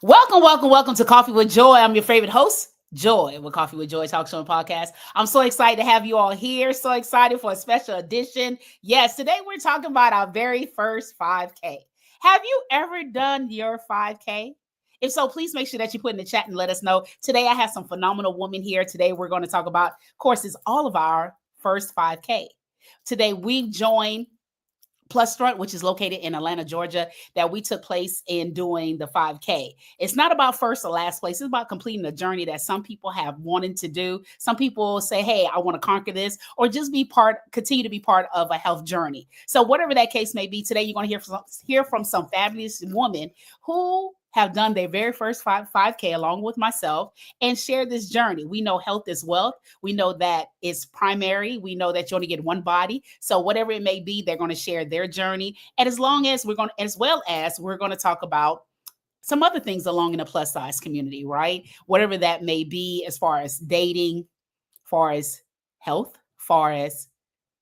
Welcome, welcome, welcome to Coffee with Joy. I'm your favorite host, Joy, with Coffee with Joy Talk Show and Podcast. I'm so excited to have you all here. So excited for a special edition. Yes, today we're talking about our very first 5K. Have you ever done your 5K? If so, please make sure that you put in the chat and let us know. Today I have some phenomenal women here. Today we're going to talk about, of course, it's all of our first 5K. Today we joined Plus Strut, which is located in Atlanta, Georgia, that we took place in doing the 5K. It's not about first or last place. It's about completing the journey that some people have wanted to do. Some people say, hey, I want to conquer this, or just continue to be part of a health journey. So whatever that case may be, today you're going to hear from some fabulous women who have done their very first 5K along with myself and share this journey. We know health is wealth. We know that it's primary. We know that you only get one body. So whatever it may be, they're going to share their journey. And as well as we're going to talk about some other things along in the plus size community, right? Whatever that may be, as far as dating, far as health, far as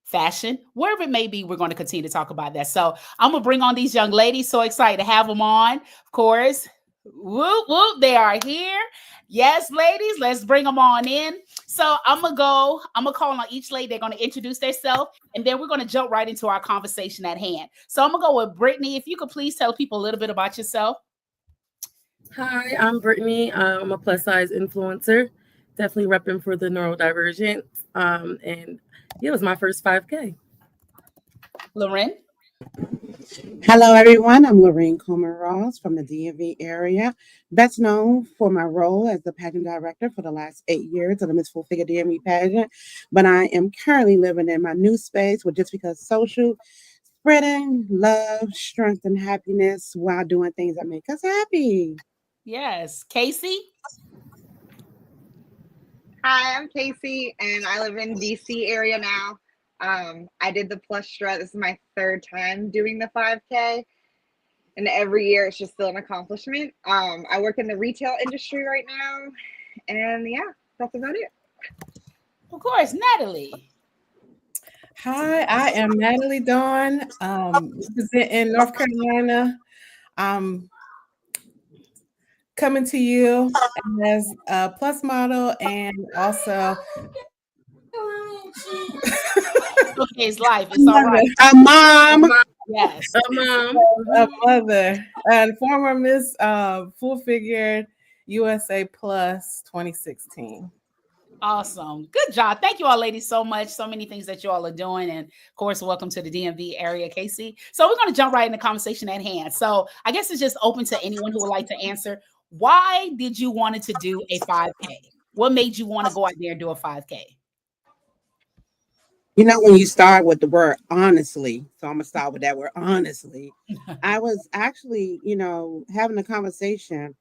fashion, wherever it may be, we're going to continue to talk about that. So I'm going to bring on these young ladies. So excited to have them on. Of course, whoop, whoop, they are here. Yes, ladies, let's bring them on in. So I'm going to call on each lady. They're going to introduce themselves, and then we're going to jump right into our conversation at hand. So I'm going to go with Brittany. If you could please tell people a little bit about yourself. Hi, I'm Brittany. I'm a plus size influencer, definitely repping for the neurodivergent. And yeah, it was my first 5K. Lauren. Hello, everyone. I'm Lorraine Coleman Ross from the DMV area, best known for my role as the pageant director for the last 8 years of the Miss Full Figure DMV pageant. But I am currently living in my new space with Just Because Social, spreading love, strength, and happiness while doing things that make us happy. Yes. Casey. Hi, I'm Casey, and I live in DC area now. I did the Plus Strut. This is my third time doing the 5K, and every year it's just still an accomplishment. I work in the retail industry right now, and yeah, that's about it. Of course, Natalie. Hi, I am Natalie Dawn, representing North Carolina. Coming to you as a plus model and also Okay, it's life. It's all right. A mom. Yes. a mother and former Miss Full Figure USA Plus 2016. Awesome. Good job. Thank you all, ladies, so much. So many things that you all are doing. And of course, welcome to the DMV area, Casey. So we're going to jump right in the conversation at hand. So I guess it's just open to anyone who would like to answer. Why did you want to do a 5K? What made you want to go out there and do a 5K? You know, when you start with the word honestly, so I'm going to start with that word honestly. I was actually, having a conversation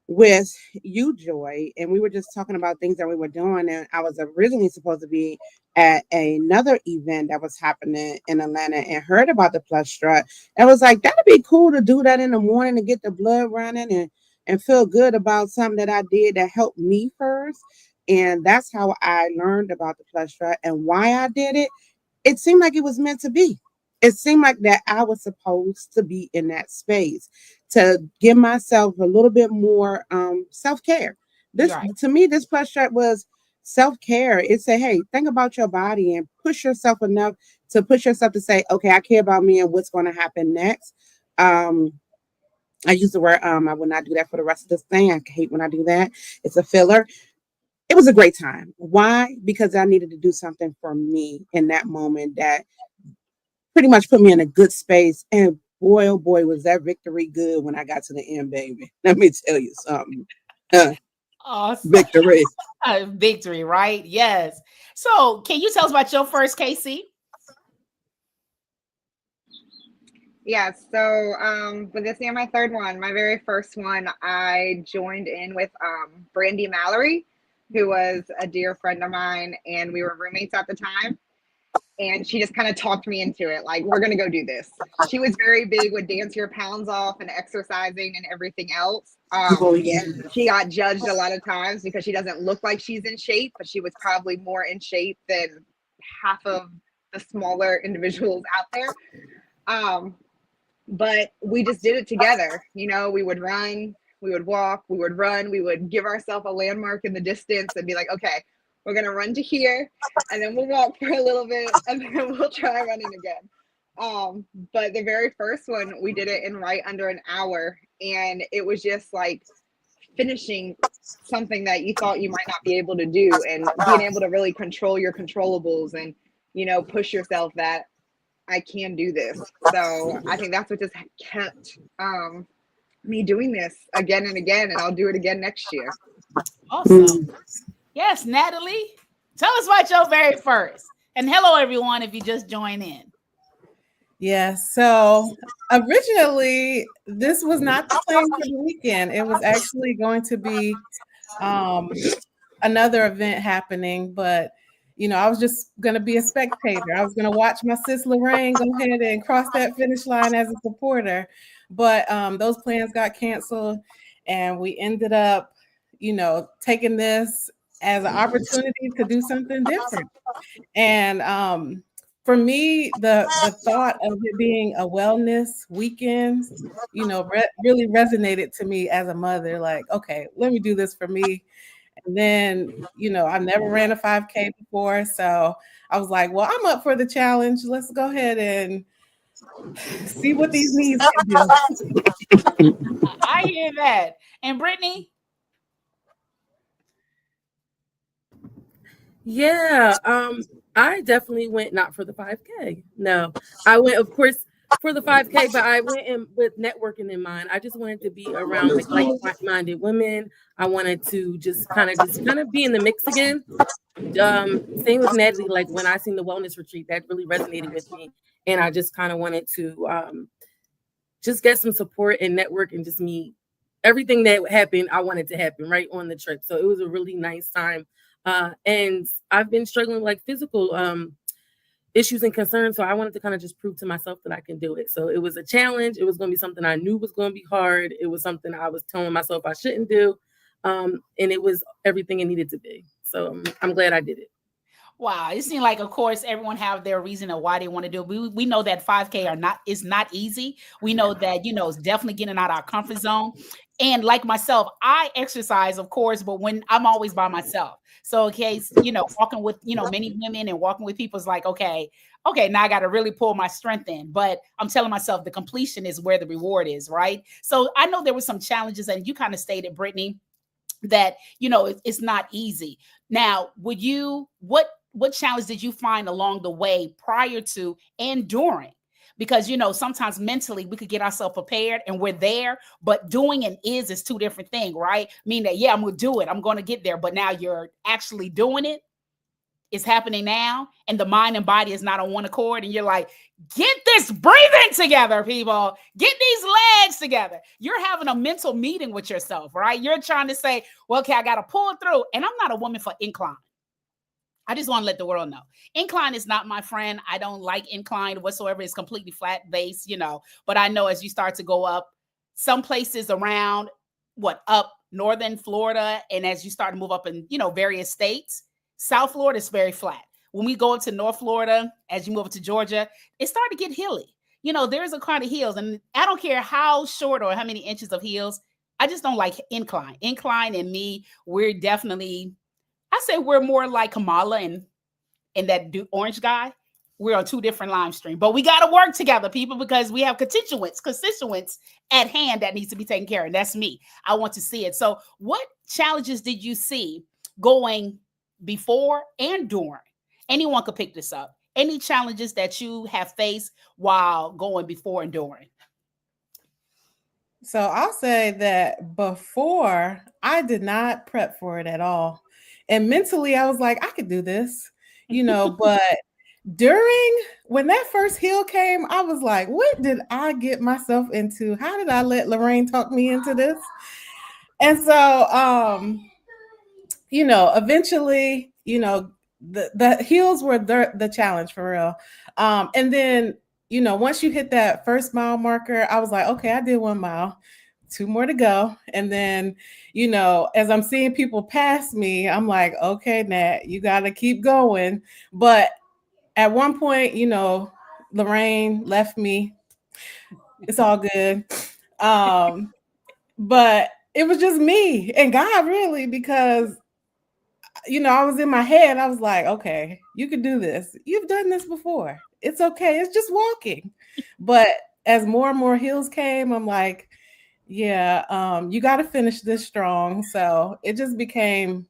with you, Joy, and we were just talking about things that we were doing. And I was originally supposed to be at another event that was happening in Atlanta and heard about the Plus Strut. And was like, that'd be cool to do that in the morning to get the blood running and feel good about something that I did that helped me first. And that's how I learned about the Plus Strut and why I did it. It seemed like it was meant to be. It seemed like that I was supposed to be in that space to give myself a little bit more self-care. This Right. To me, this Plus Strut was self-care. It said, hey, think about your body and push yourself enough to push yourself to say, okay, I care about me and what's going to happen next. I use the word I will not do that for the rest of this thing. I hate when I do that. It's a filler. It was a great time. Why? Because I needed to do something for me in that moment that pretty much put me in a good space. And boy, oh boy, was that victory good when I got to the end, baby. Let me tell you something. Awesome. Victory. Victory, right? Yes. So can you tell us about your first, Casey? Yeah, so with this being my third one, my very first one, I joined in with Brandy Mallory, who was a dear friend of mine, and we were roommates at the time. And she just kind of talked me into it, like, we're gonna go do this. She was very big with dance your pounds off and exercising and everything else. Oh yeah. She got judged a lot of times because she doesn't look like she's in shape, but she was probably more in shape than half of the smaller individuals out there. But we just did it together. We would run, we would walk, we would run, we would give ourselves a landmark in the distance and be like, okay, we're going to run to here, and then we'll walk for a little bit, and then we'll try running again. But the very first one, we did it in right under an hour, and it was just like finishing something that you thought you might not be able to do, and being able to really control your controllables and, you know, push yourself that I can do this. So I think that's what just kept me doing this again and again, and I'll do it again next year. Awesome. Yes, Natalie, tell us about your very first. And hello, everyone, if you just joined in. Yeah, so originally this was not the plan for the weekend. It was actually going to be another event happening, but you know, I was just gonna be a spectator. I was gonna watch my sis Lorraine go ahead and cross that finish line as a supporter, but those plans got canceled, and we ended up, you know, taking this as an opportunity to do something different. And for me, the thought of it being a wellness weekend, you know, really resonated to me as a mother. Like, okay, let me do this for me. And then, you know, I never ran a 5K before, so I was like, well, I'm up for the challenge. Let's go ahead and see what these knees can do. I hear that. And Brittany? Yeah, I definitely went not for the 5K. No, I went, of course, for the 5K, but I went in with networking in mind. I just wanted to be around like-minded women. I wanted to just kind of be in the mix again. Same with Natalie. Like when I seen the wellness retreat, that really resonated with me, and I just kind of wanted to just get some support and network and just meet everything that happened. I wanted to happen right on the trip, so it was a really nice time. And I've been struggling with like physical issues and concerns. So I wanted to kind of just prove to myself that I can do it. So it was a challenge. It was going to be something I knew was going to be hard. It was something I was telling myself I shouldn't do. And it was everything it needed to be. So I'm glad I did it. Wow, it seems like, of course, everyone have their reason of why they want to do it. We know that 5K is not easy. We know that, you know, it's definitely getting out of our comfort zone. And like myself, I exercise, of course, but when I'm always by myself. So in case, you know, walking with, you know, many women and walking with people is like, okay, now I got to really pull my strength in. But I'm telling myself the completion is where the reward is, right? So I know there were some challenges, and you kind of stated, Brittany, that, you know, it's not easy. Now, what challenge did you find along the way prior to and during? Because, you know, sometimes mentally we could get ourselves prepared and we're there, but doing and is two different things, right? Meaning that, yeah, I'm going to do it, I'm going to get there, but now you're actually doing it. It's happening now, and the mind and body is not on one accord, and you're like, get this breathing together, people. Get these legs together. You're having a mental meeting with yourself, right? You're trying to say, well, okay, I got to pull it through. And I'm not a woman for incline. I just want to let the world know. Incline is not my friend. I don't like incline whatsoever. It's completely flat base, you know. But I know as you start to go up, some places around up northern Florida, and as you start to move up in, you know, various states, South Florida is very flat. When we go into North Florida, as you move up to Georgia, it started to get hilly. You know, there's a kind of hills, and I don't care how short or how many inches of hills. I just don't like incline. Incline and me, we're definitely, I say we're more like Kamala and that orange guy. We're on two different line stream, but we got to work together, people, because we have constituents at hand that needs to be taken care of. And that's me. I want to see it. So what challenges did you see going before and during? Anyone could pick this up. Any challenges that you have faced while going before and during? So I'll say that before, I did not prep for it at all. And mentally, I was like, I could do this, you know, but when that first hill came, I was like, what did I get myself into? How did I let Lorraine talk me into this? And so, you know, eventually, you know, the hills were the challenge for real. And then, you know, once you hit that first mile marker, I was like, okay, I did 1 mile, 2 more to go. And then, you know, as I'm seeing people pass me, I'm like, okay, Nat, you got to keep going. But at one point, you know, Lorraine left me. It's all good. But it was just me and God, really, because I was in my head. I was like, okay, you can do this. You've done this before. It's okay. It's just walking. But as more and more hills came, I'm like, yeah, you got to finish this strong. So it just became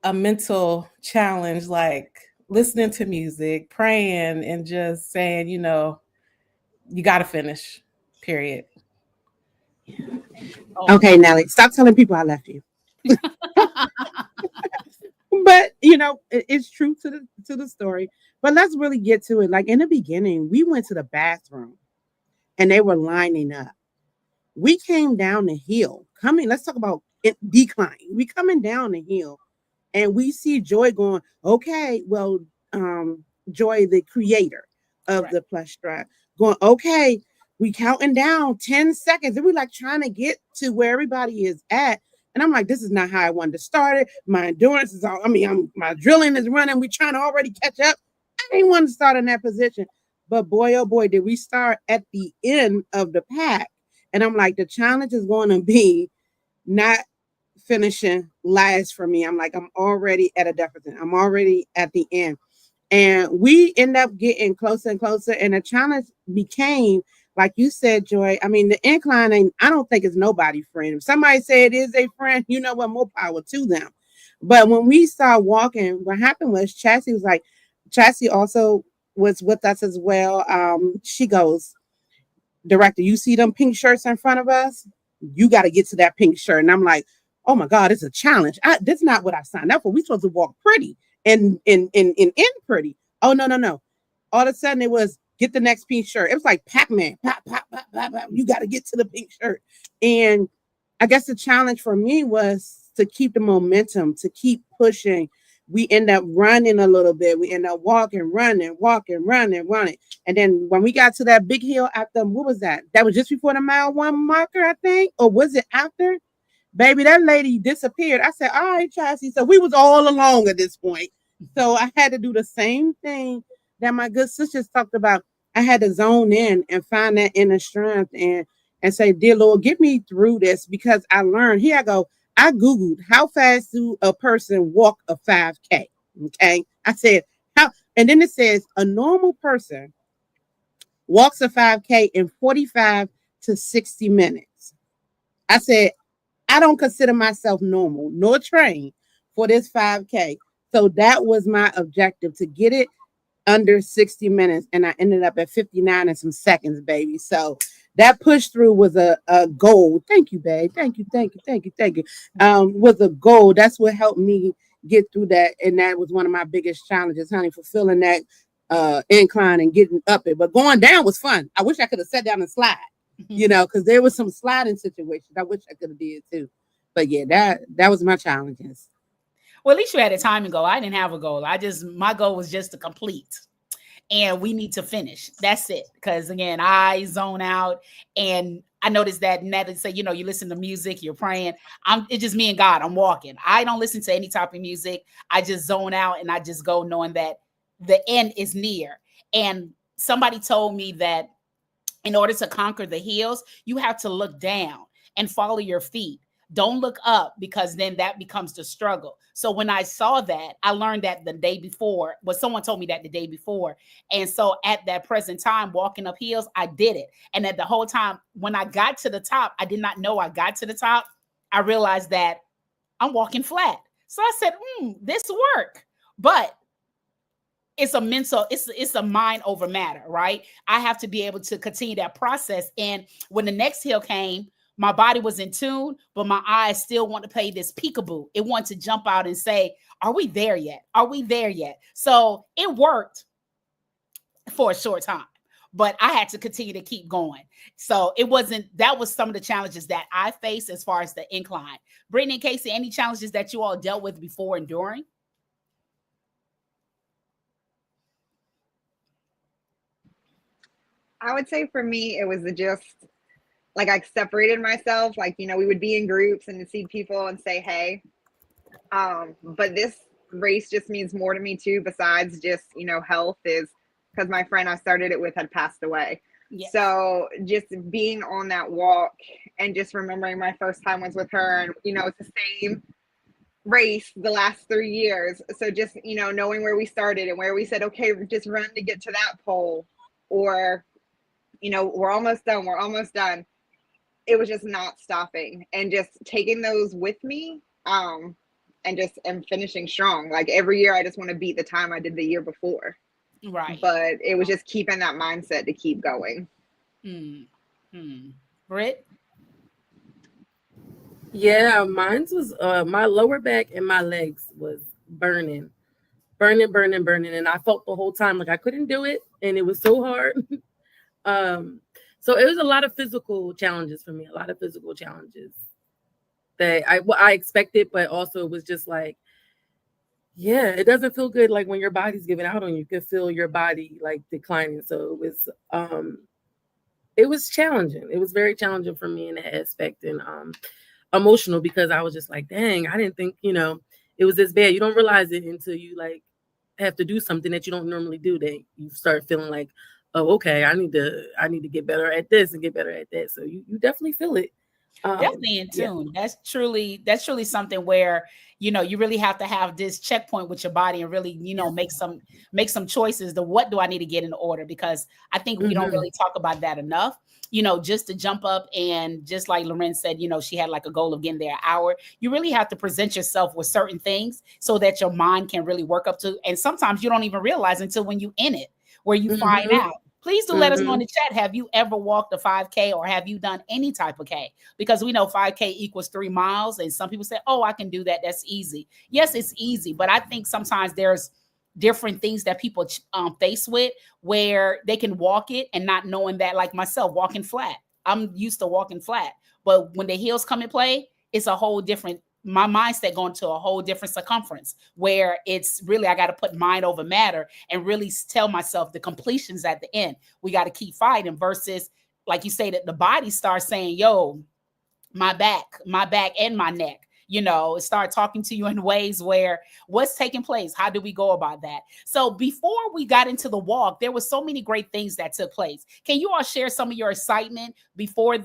a mental challenge, like listening to music, praying, and just saying, you got to finish, period. Oh, Okay, Nelly, stop telling people I left you. But it's true to the story. But let's really get to it. Like in the beginning, we went to the bathroom and they were lining up. We came down the hill. Coming, let's talk about it decline. We coming down the hill and we see Joy going, okay, well, Joy, the creator of right. the Plus Strut, going, okay, we counting down 10 seconds. And we like trying to get to where everybody is at. And I'm like, this is not how I wanted to start it. My endurance is all, my drilling is running. We trying to already catch up. I didn't want to start in that position. But boy, oh boy, did we start at the end of the pack. And I'm like, the challenge is going to be not finishing last for me. I'm like, I'm already at a deficit. I'm already at the end. And we end up getting closer and closer. And the challenge became, like you said, Joy, I mean, the incline, I don't think it's nobody's friend. If somebody say it is a friend, you know what, more power to them. But when we started walking, what happened was Chassie also was with us as well. She goes, director, you see them pink shirts in front of us? You got to get to that pink shirt. And I'm like, oh my God, it's a challenge. This is not what I signed up for. We supposed to walk pretty and in pretty. Oh, no, no, no. All of a sudden it was get the next pink shirt. It was like Pac-Man. Pop, pop, pop, pop, pop. You got to get to the pink shirt. And I guess the challenge for me was to keep the momentum, to keep pushing. We end up running a little bit. We end up walking, running, running. And then when we got to that big hill after, what was that? That was just before the mile one marker, I think. Or was it after? Baby, that lady disappeared. I said, all right, Chassie. So we was all along at this point. So I had to do the same thing that my good sisters talked about. I had to zone in and find that inner strength and say, dear Lord, get me through this because I learned. Here I go. I Googled how fast do a person walk a 5K. Okay. I said, how, and then it says a normal person walks a 5K in 45 to 60 minutes. I said, I don't consider myself normal nor trained for this 5K. So that was my objective to get it under 60 minutes. And I ended up at 59 and some seconds, baby. So that push through was a goal. Thank you, babe. Thank you. Was a goal. That's what helped me get through that. And that was one of my biggest challenges, honey, fulfilling that incline and getting up it. But going down was fun. I wish I could have sat down and slide, because there was some sliding situations. I wish I could have did too. But yeah, that was my challenges. Well, at least you had a timing goal. I didn't have a goal. My goal was just to complete. And we need to finish. That's it. Because again, I zone out, and I noticed that Natalie said, you listen to music, you're praying. It's just me and God. I'm walking. I don't listen to any type of music. I just zone out and I just go knowing that the end is near. And somebody told me that in order to conquer the hills, you have to look down and follow your feet. Don't look up, because then that becomes the struggle. So when I saw that, I learned that the day before, but someone told me that the day before. And so at that present time, walking up hills, I did it. And at the whole time, when I got to the top, I did not know I got to the top. I realized that I'm walking flat. So I said, this work. But it's a mind over matter, right? I have to be able to continue that process. And when the next hill came, my body was in tune, but my eyes still want to play this peekaboo. It wants to jump out and say, are we there yet? Are we there yet? So it worked for a short time, but I had to continue to keep going. So that was some of the challenges that I faced as far as the incline. Brittany and Casey, any challenges that you all dealt with before and during? I would say for me, it was just like I separated myself. Like, we would be in groups and see people and say, hey. But this race just means more to me too, besides just, health, is because my friend I started it with had passed away. Yes. So just being on that walk and just remembering my first time was with her, and it's the same race the last 3 years. So just knowing where we started and where we said, okay, just run to get to that pole, or we're almost done, it was just not stopping and just taking those with me, and finishing strong. Like every year I just want to beat the time I did the year before, Right. but it was just keeping that mindset to keep going. Britt? Yeah, mine's was my lower back and my legs was burning, burning, and I felt the whole time like I couldn't do it, and it was so hard. um, so it was a lot of physical challenges for me, a lot of physical challenges that I expected, but also it was just like, yeah, it doesn't feel good like when your body's giving out on you. You can feel your body like declining. So it was challenging. It was very challenging for me in that aspect, and emotional, because I was just like, dang, I didn't think, it was this bad. You don't realize it until you like have to do something that you don't normally do, that you start feeling like, oh, okay, I need to get better at this and get better at that. So you definitely feel it. Definitely in Yeah. tune. That's truly something where you really have to have this checkpoint with your body and really make some choices. What do I need to get in order? Because I think we don't Mm-hmm. really talk about that enough. Just to jump up, and just like Loren said, she had like a goal of getting there an hour. You really have to present yourself with certain things so that your mind can really work up to. And sometimes you don't even realize until when you in it, where you find Mm-hmm. out. Please do let us know in Mm-hmm. the chat. Have you ever walked a 5K, or have you done any type of K? Because we know 5K equals 3 miles. And some people say, oh, I can do that. That's easy. Yes, it's easy. But I think sometimes there's different things that people face with, where they can walk it and not knowing that, like myself, walking flat. I'm used to walking flat. But when the heels come in play, it's a whole different, my mindset going to a whole different circumference, where it's really, I got to put mind over matter and really tell myself the completions at the end. We got to keep fighting versus, like you say, that the body starts saying, yo, my back and my neck, start talking to you in ways where what's taking place, how do we go about that? So before we got into the walk, there was so many great things that took place. Can you all share some of your excitement before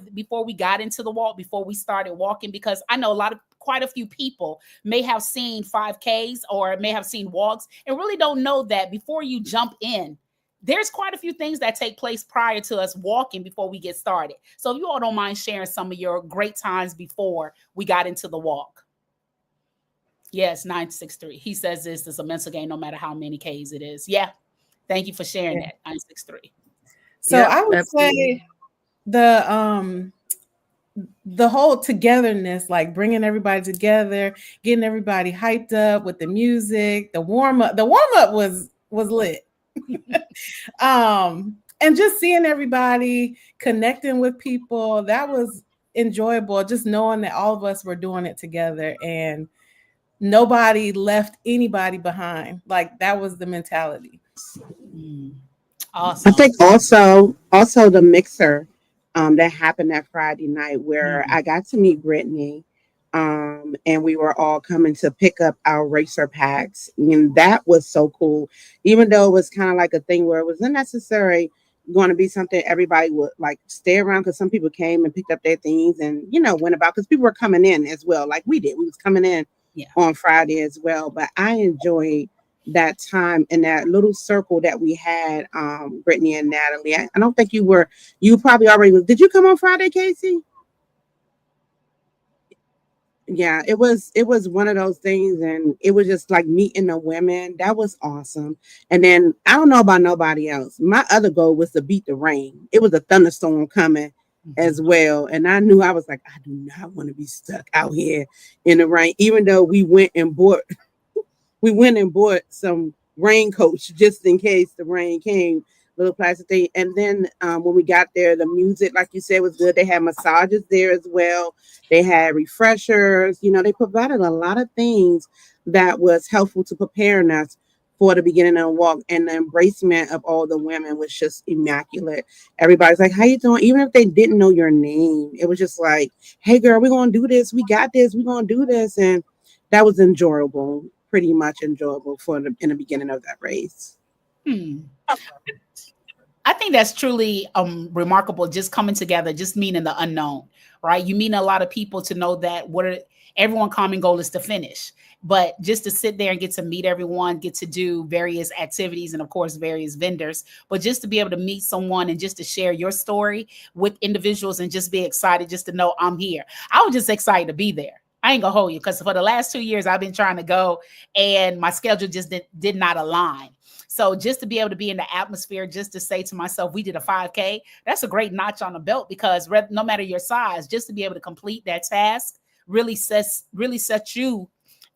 we got into the walk, before we started walking? Because I know quite a few people may have seen 5Ks or may have seen walks and really don't know that before you jump in, there's quite a few things that take place prior to us walking before we get started. So if you all don't mind sharing some of your great times before we got into the walk. Yes, 963. He says this is a mental game no matter how many Ks it is. Yeah. Thank you for sharing Yeah. that. 963. So Yep, I would absolutely. say the whole togetherness, like bringing everybody together, getting everybody hyped up with the music, the warm up. The warm up was lit. And just seeing everybody, connecting with people, that was enjoyable. Just knowing that all of us were doing it together and nobody left anybody behind. Like that was the mentality. I Awesome. think also the mixer that happened that Friday night where Mm. I got to meet Brittany, and we were all coming to pick up our racer packs, and that was so cool. Even though it was kind of like a thing where it wasn't necessarily going to be something everybody would like stay around, because some people came and picked up their things and went about, because people were coming in as well, like we did. We was coming in Yeah. on Friday as well, but I enjoyed that time in that little circle that we had, Brittany and Natalie. I don't think you probably already was. Did you come on Friday, Casey? Yeah, it was one of those things, and it was just like meeting the women. That was awesome. And then I don't know about nobody else. My other goal was to beat the rain. It was a thunderstorm coming Mhm. as well, and I knew, I was like, I do not want to be stuck out here in the rain, even though we went and bought some raincoats just in case the rain came, little plastic thing. And then when we got there, the music, like you said, was good. They had massages there as well. They had refreshers. They provided a lot of things that was helpful to preparing us for the beginning of the walk. And the embracement of all the women was just immaculate. Everybody's like, how you doing? Even if they didn't know your name, it was just like, hey girl, we're gonna do this. We got this. We're gonna do this. And that was enjoyable, pretty much enjoyable in the beginning of that race. Hmm. I think that's truly remarkable. Just coming together, just meeting the unknown, right? You meet a lot of people to know that everyone common goal is to finish, but just to sit there and get to meet everyone, get to do various activities, and of course various vendors, but just to be able to meet someone and just to share your story with individuals and just be excited, just to know I'm here. I was just excited to be there. I ain't gonna hold you because for the last 2 years I've been trying to go and my schedule just did not align. So just to be able to be in the atmosphere, just to say to myself, we did a 5K, that's a great notch on the belt because no matter your size, just to be able to complete that task really sets you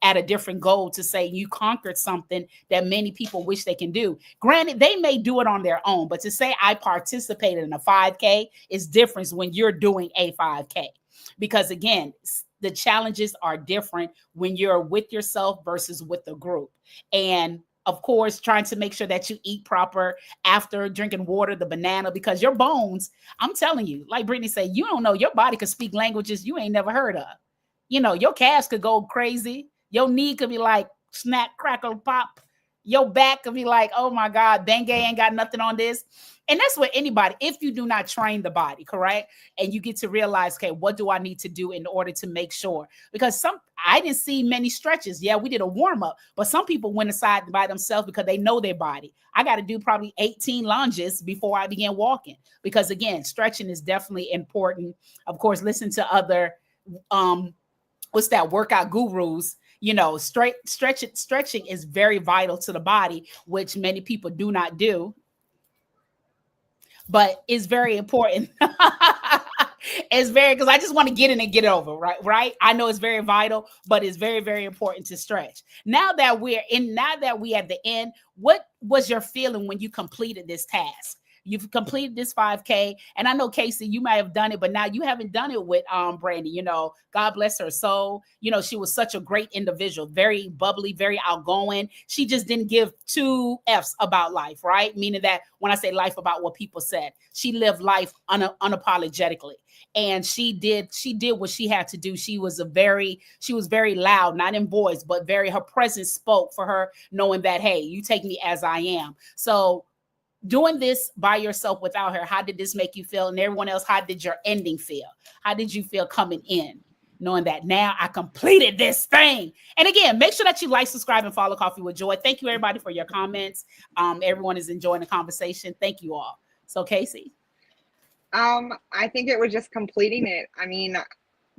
at a different goal to say you conquered something that many people wish they can do. Granted, they may do it on their own, but to say I participated in a 5K is different when you're doing a 5K. Because again, the challenges are different when you're with yourself versus with the group. And of course, trying to make sure that you eat proper after drinking water, the banana, because your bones, I'm telling you, like Brittany said, you don't know, your body could speak languages you ain't never heard of. Your calves could go crazy. Your knee could be like snap, crackle, pop. Your back could be like, oh my God, Bengay ain't got nothing on this. And that's what anybody, if you do not train the body, correct? And you get to realize, okay, what do I need to do in order to make sure? Because I didn't see many stretches. Yeah, we did a warm up, but some people went aside by themselves because they know their body. I got to do probably 18 lunges before I began walking because again, stretching is definitely important. Of course, listen to other, what's that, workout gurus. Stretching is very vital to the body, which many people do not do, but it's very important. It's very, because I just want to get in and get it over, right? I know it's very vital, but it's very, very important to stretch. Now that we at the end, what was your feeling when you completed this task? You've completed this 5K, and I know Casey, you might have done it, but now you haven't done it with Brandy. God bless her soul. She was such a great individual, very bubbly, very outgoing. She just didn't give two F's about life, right? Meaning that when I say life, about what people said, she lived life unapologetically, and she did what she had to do. She was very loud, not in voice, but her presence spoke for her, knowing that, hey, you take me as I am. So doing this by yourself without her, how did this make you feel? And everyone else, how did your ending feel? How did you feel coming in, knowing that now I completed this thing? And again, make sure that you like, subscribe, and follow Coffee with Joy. Thank you, everybody, for your comments. Everyone is enjoying the conversation. Thank you all. So, Casey? I think it was just completing it. I mean,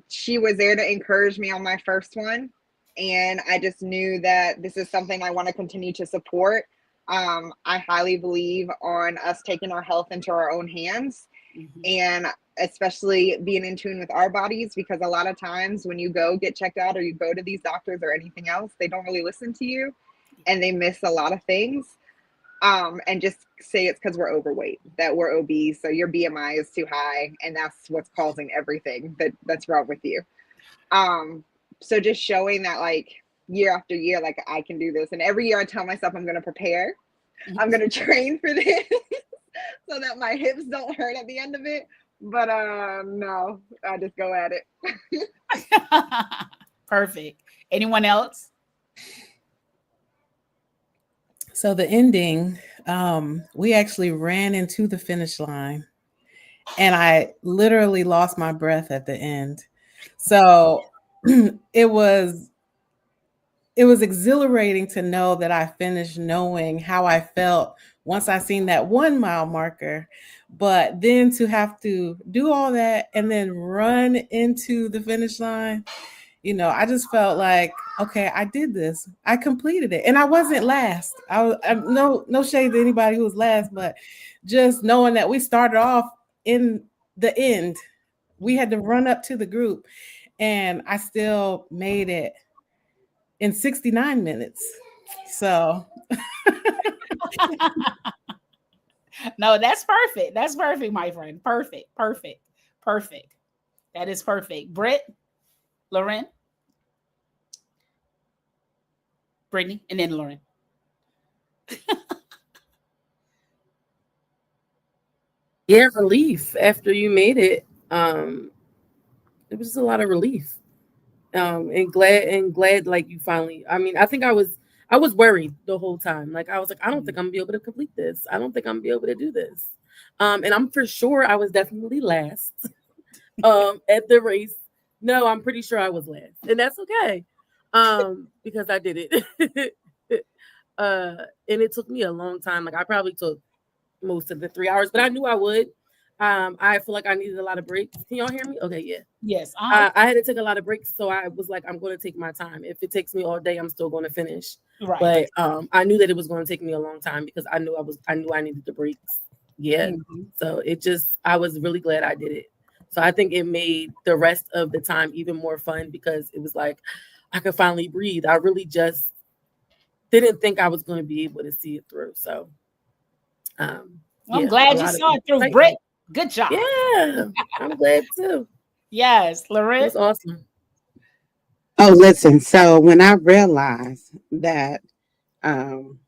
she was there to encourage me on my first one, and I just knew that this is something I want to continue to support. I highly believe on us taking our health into our own hands, and especially being in tune with our bodies, because a lot of times when you go get checked out or you go to these doctors or anything else, they don't really listen to you and they miss a lot of things. And just say it's because we're overweight, that we're obese, so your BMI is too high, and that's what's causing everything that's wrong with you. So just showing that, like, year after year, like, I can do this. And every year I tell myself I'm going to prepare. I'm going to train for this so that my hips don't hurt at the end of it. But no, I just go at it. Perfect. Anyone else? So the ending, we actually ran into the finish line, and I literally lost my breath at the end. So it was exhilarating to know that I finished, knowing how I felt once I seen that 1 mile marker, but then to have to do all that and then run into the finish line, I just felt like, okay, I did this. I completed it. And I wasn't last. I'm no shade to anybody who was last, but just knowing that we started off in the end, we had to run up to the group, and I still made it in 69 minutes. So no, that's perfect. That's perfect, my friend. Perfect. That is perfect. Britt, Lauren, Brittany, and then Lauren. Yeah, relief after you made it. It was a lot of relief. And glad like you finally, I mean, I think I was I was worried the whole time. Like I was like, I don't think I'm gonna be able to complete this. I don't think I'm gonna be able to do this. And I'm for sure I was definitely last at the race. No, I'm pretty sure I was last. And that's okay. Because I did it. And it took me a long time. Like I probably took most of the 3 hours, but I knew I would. I feel like I needed a lot of breaks. Can y'all hear me? Okay, yeah. Yes. I had to take a lot of breaks, so I was like, I'm going to take my time. If it takes me all day, I'm still going to finish. Right. But I knew that it was going to take me a long time because I knew I needed the breaks. Yeah. Mhm. So I was really glad I did it. So I think it made the rest of the time even more fun because it was like I could finally breathe. I really just didn't think I was going to be able to see it through. So Well, yeah, I'm glad you saw it through, Britt. Good job. Yeah, I'm glad too. Yes, It Lorette. was awesome. Oh, listen. So when I realized that um,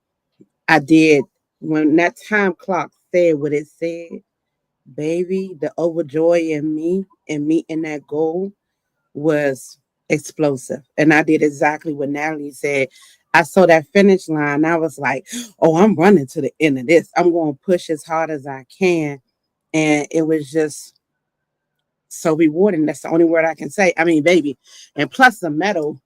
I did, when that time clock said what it said, baby, the overjoy in me and meeting that goal was explosive. And I did exactly what Natalie said. I saw that finish line. I was like, oh, I'm running to the end of this. I'm going to push as hard as I can. And it was just so rewarding. That's the only word I can say. I mean, baby. And plus the medal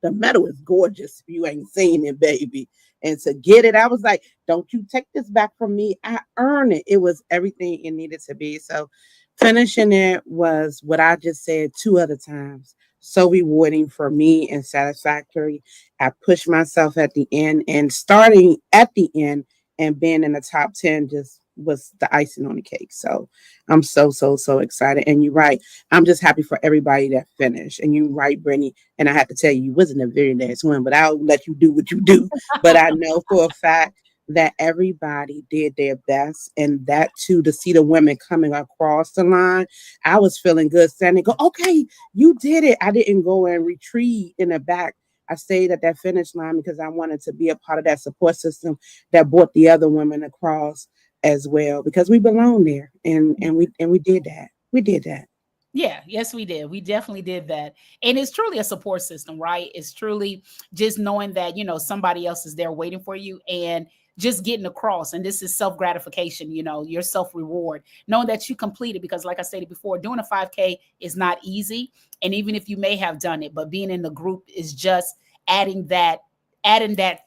is gorgeous if you ain't seen it, baby. And to get it, I was like, don't you take this back from me. I earned it. It was everything it needed to be. So finishing it was what I just said 2 other times. So rewarding for me and satisfactory. I pushed myself at the end and starting at the end and being in the top 10 just was the icing on the cake. So I'm so excited. And you're right. I'm just happy for everybody that finished. And you're right, Brittany. And I have to tell you, you wasn't a very last one, but I'll let you do what you do. But I know for a fact that everybody did their best. And that too, to see the women coming across the line, I was feeling good standing, go, okay, you did it. I didn't go and retreat in the back. I stayed at that finish line because I wanted to be a part of that support system that brought the other women across as well because we belong there and we did that. We did that. Yeah, yes, we did. We definitely did that. And it's truly a support system, right? It's truly just knowing that, somebody else is there waiting for you and just getting across. And this is self gratification, your self reward, knowing that you completed. Because, like I stated before, doing a 5K is not easy. And even if you may have done it, but being in the group is just adding that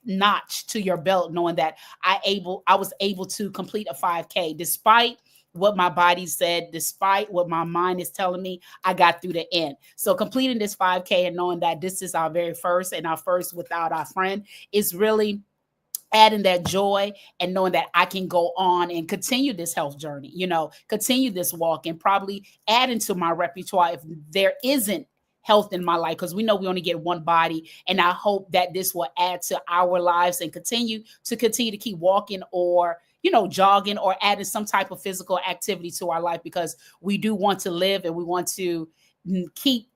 notch to your belt, knowing that I was able to complete a 5K despite what my body said, despite what my mind is telling me, I got through the end. So completing this 5K and knowing that this is our very first and our first without our friend is really adding that joy and knowing that I can go on and continue this health journey, continue this walk and probably add into my repertoire if there isn't health in my life, because we know we only get one body. And I hope that this will add to our lives and continue to keep walking or jogging or adding some type of physical activity to our life, because we do want to live and we want to keep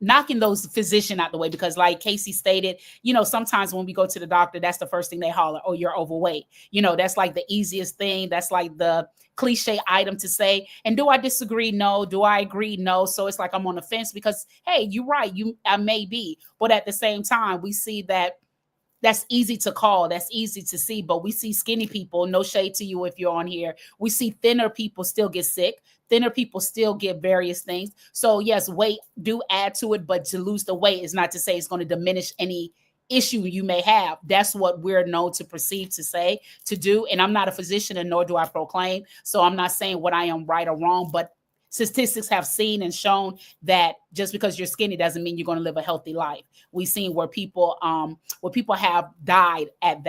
knocking those physician out the way. Because like Casey stated, sometimes when we go to the doctor, that's the first thing they holler, oh, you're overweight. That's like the easiest thing. That's like the cliche item to say. And do I disagree? No. Do I agree? No. So it's like I'm on the fence because, hey, you're right. I may be. But at the same time, we see that that's easy to call. That's easy to see. But we see skinny people, no shade to you if you're on here. We see thinner people still get sick. Thinner people still get various things. So yes, weight do add to it, but to lose the weight is not to say it's going to diminish any issue you may have. That's what we're known to perceive, to say, to do. And I'm not a physician and nor do I proclaim. So I'm not saying what I am right or wrong, but statistics have seen and shown that just because you're skinny doesn't mean you're going to live a healthy life. We've seen where people have died at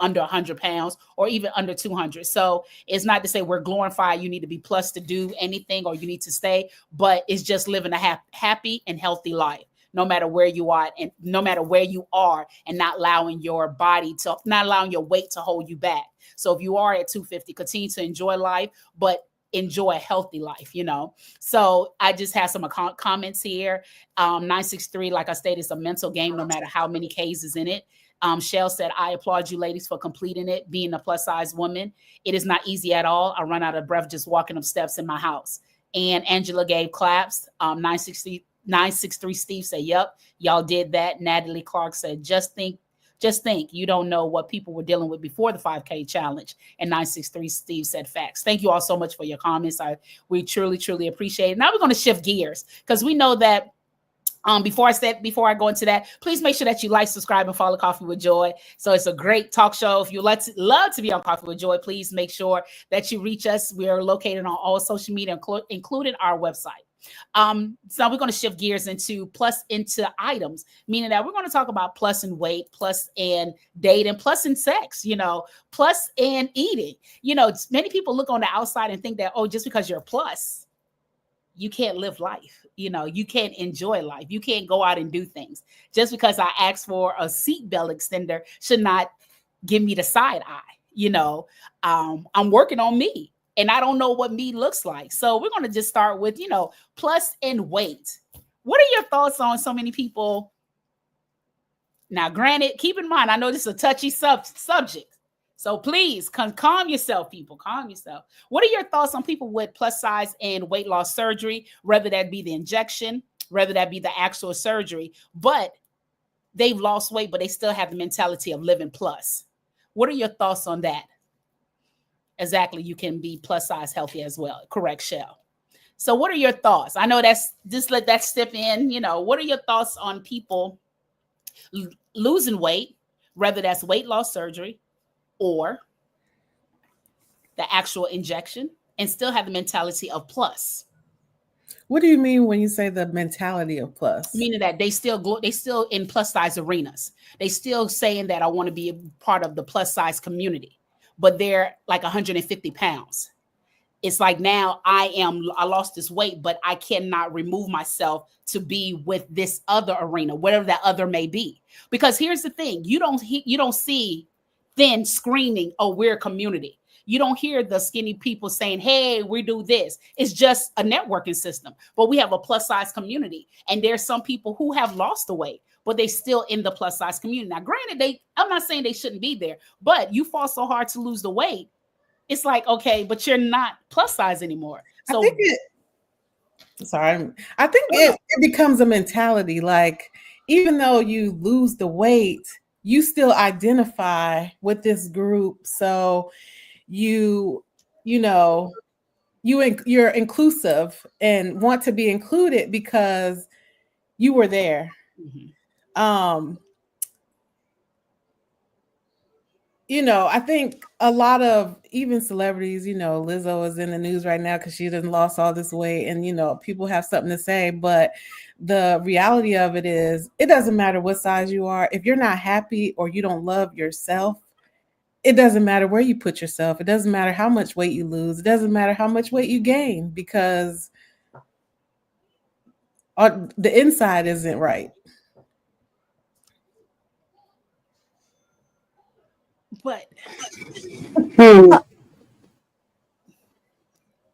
under 100 pounds or even under 200. So it's not to say we're glorified you need to be plus to do anything or you need to stay, but it's just living a happy and healthy life, no matter where you are and no matter where you are, and not allowing your weight to hold you back. So if you are at 250, continue to enjoy life, but enjoy a healthy life, So I just have some comments here. 963, like I stated, it's a mental game, no matter how many K's is in it. Shell said, I applaud you ladies for completing it. Being a plus size woman, it is not easy at all. I run out of breath just walking up steps in my house. And Angela gave claps. 960 963 Steve said, yep, y'all did that. Natalie Clark said, just think, you don't know what people were dealing with before the 5K challenge. And 963 Steve said facts. Thank you all so much for your comments. We truly, truly appreciate it. Now we're going to shift gears because we know that before I go into that, please make sure that you like, subscribe, and follow Coffee with Joy. So it's a great talk show. If you love to be on Coffee with Joy, please make sure that you reach us. We are located on all social media, including our website. So we're going to shift gears into items, meaning that we're going to talk about plus in weight, plus in dating, plus in sex, plus in eating. Many people look on the outside and think that, oh, just because you're a plus, you can't live life. You can't enjoy life. You can't go out and do things. Just because I asked for a seatbelt extender should not give me the side eye. I'm working on me. And I don't know what me looks like. So we're going to just start with, plus in weight. What are your thoughts on so many people? Now, granted, keep in mind, I know this is a touchy subject. So please calm yourself, people. Calm yourself. What are your thoughts on people with plus size and weight loss surgery, whether that be the injection, whether that be the actual surgery, but they've lost weight, but they still have the mentality of living plus? What are your thoughts on that? Exactly, you can be plus size healthy as well. Correct, Shell. So what are your thoughts? I know that's just let that step in. What are your thoughts on people losing weight, whether that's weight loss surgery or the actual injection, and still have the mentality of plus? What do you mean when you say the mentality of plus? Meaning that they still in plus size arenas. They still saying that I want to be a part of the plus size community, but they're like 150 pounds. It's like now I lost this weight, but I cannot remove myself to be with this other arena, whatever that other may be. Because here's the thing, you don't see thin screaming, oh, we're a community. You don't hear the skinny people saying, hey, we do this. It's just a networking system. But we have a plus size community. And there's some people who have lost the weight, but they still in the plus size community. Now, granted, I'm not saying they shouldn't be there, but you fought so hard to lose the weight. It's like, okay, but you're not plus size anymore. So I think it becomes a mentality. Like, even though you lose the weight, you still identify with this group. So you're inclusive and want to be included because you were there. Mm-hmm. I think a lot of even celebrities, Lizzo is in the news right now because she done lost all this weight, and people have something to say, but the reality of it is it doesn't matter what size you are. If you're not happy or you don't love yourself, it doesn't matter where you put yourself. It doesn't matter how much weight you lose. It doesn't matter how much weight you gain, because the inside isn't right. But okay,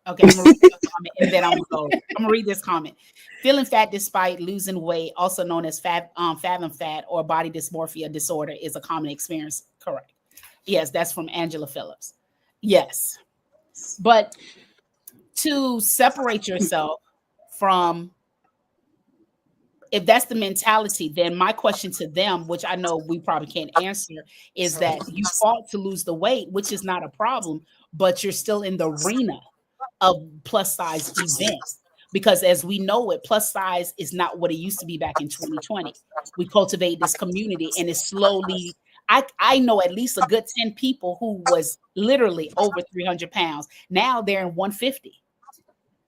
I'm gonna read this comment, and then I'm gonna read this comment. Feeling fat despite losing weight, also known as fathom fat or body dysmorphia disorder, is a common experience. Correct. Yes, that's from Angela Phillips. Yes. But to separate yourself from, if that's the mentality, then my question to them, which I know we probably can't answer, is that you fought to lose the weight, which is not a problem, but you're still in the arena of plus size events. Because as we know it, plus size is not what it used to be back in 2020. We cultivate this community, and it's slowly, I know at least a good 10 people who was literally over 300 pounds. Now they're in 150.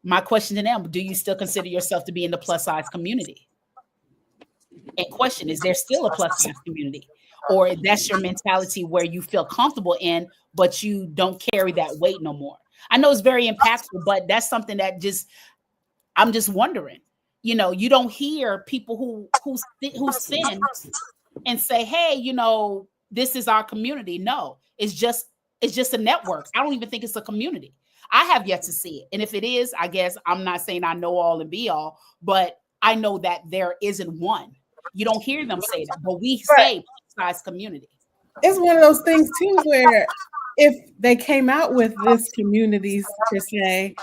My question to them, do you still consider yourself to be in the plus size community? And question, is there still a plus size community? Or that's your mentality where you feel comfortable in, but you don't carry that weight no more? I know it's very impactful, but that's something that I'm just wondering. You don't hear people who sin and say, hey, this is our community. No, it's just a network. I don't even think it's a community. I have yet to see it. And if it is, I guess I'm not saying I know all and be all, but I know that there isn't one. You don't hear them say that, but we say size community. It's one of those things too, where if they came out with this communities per se,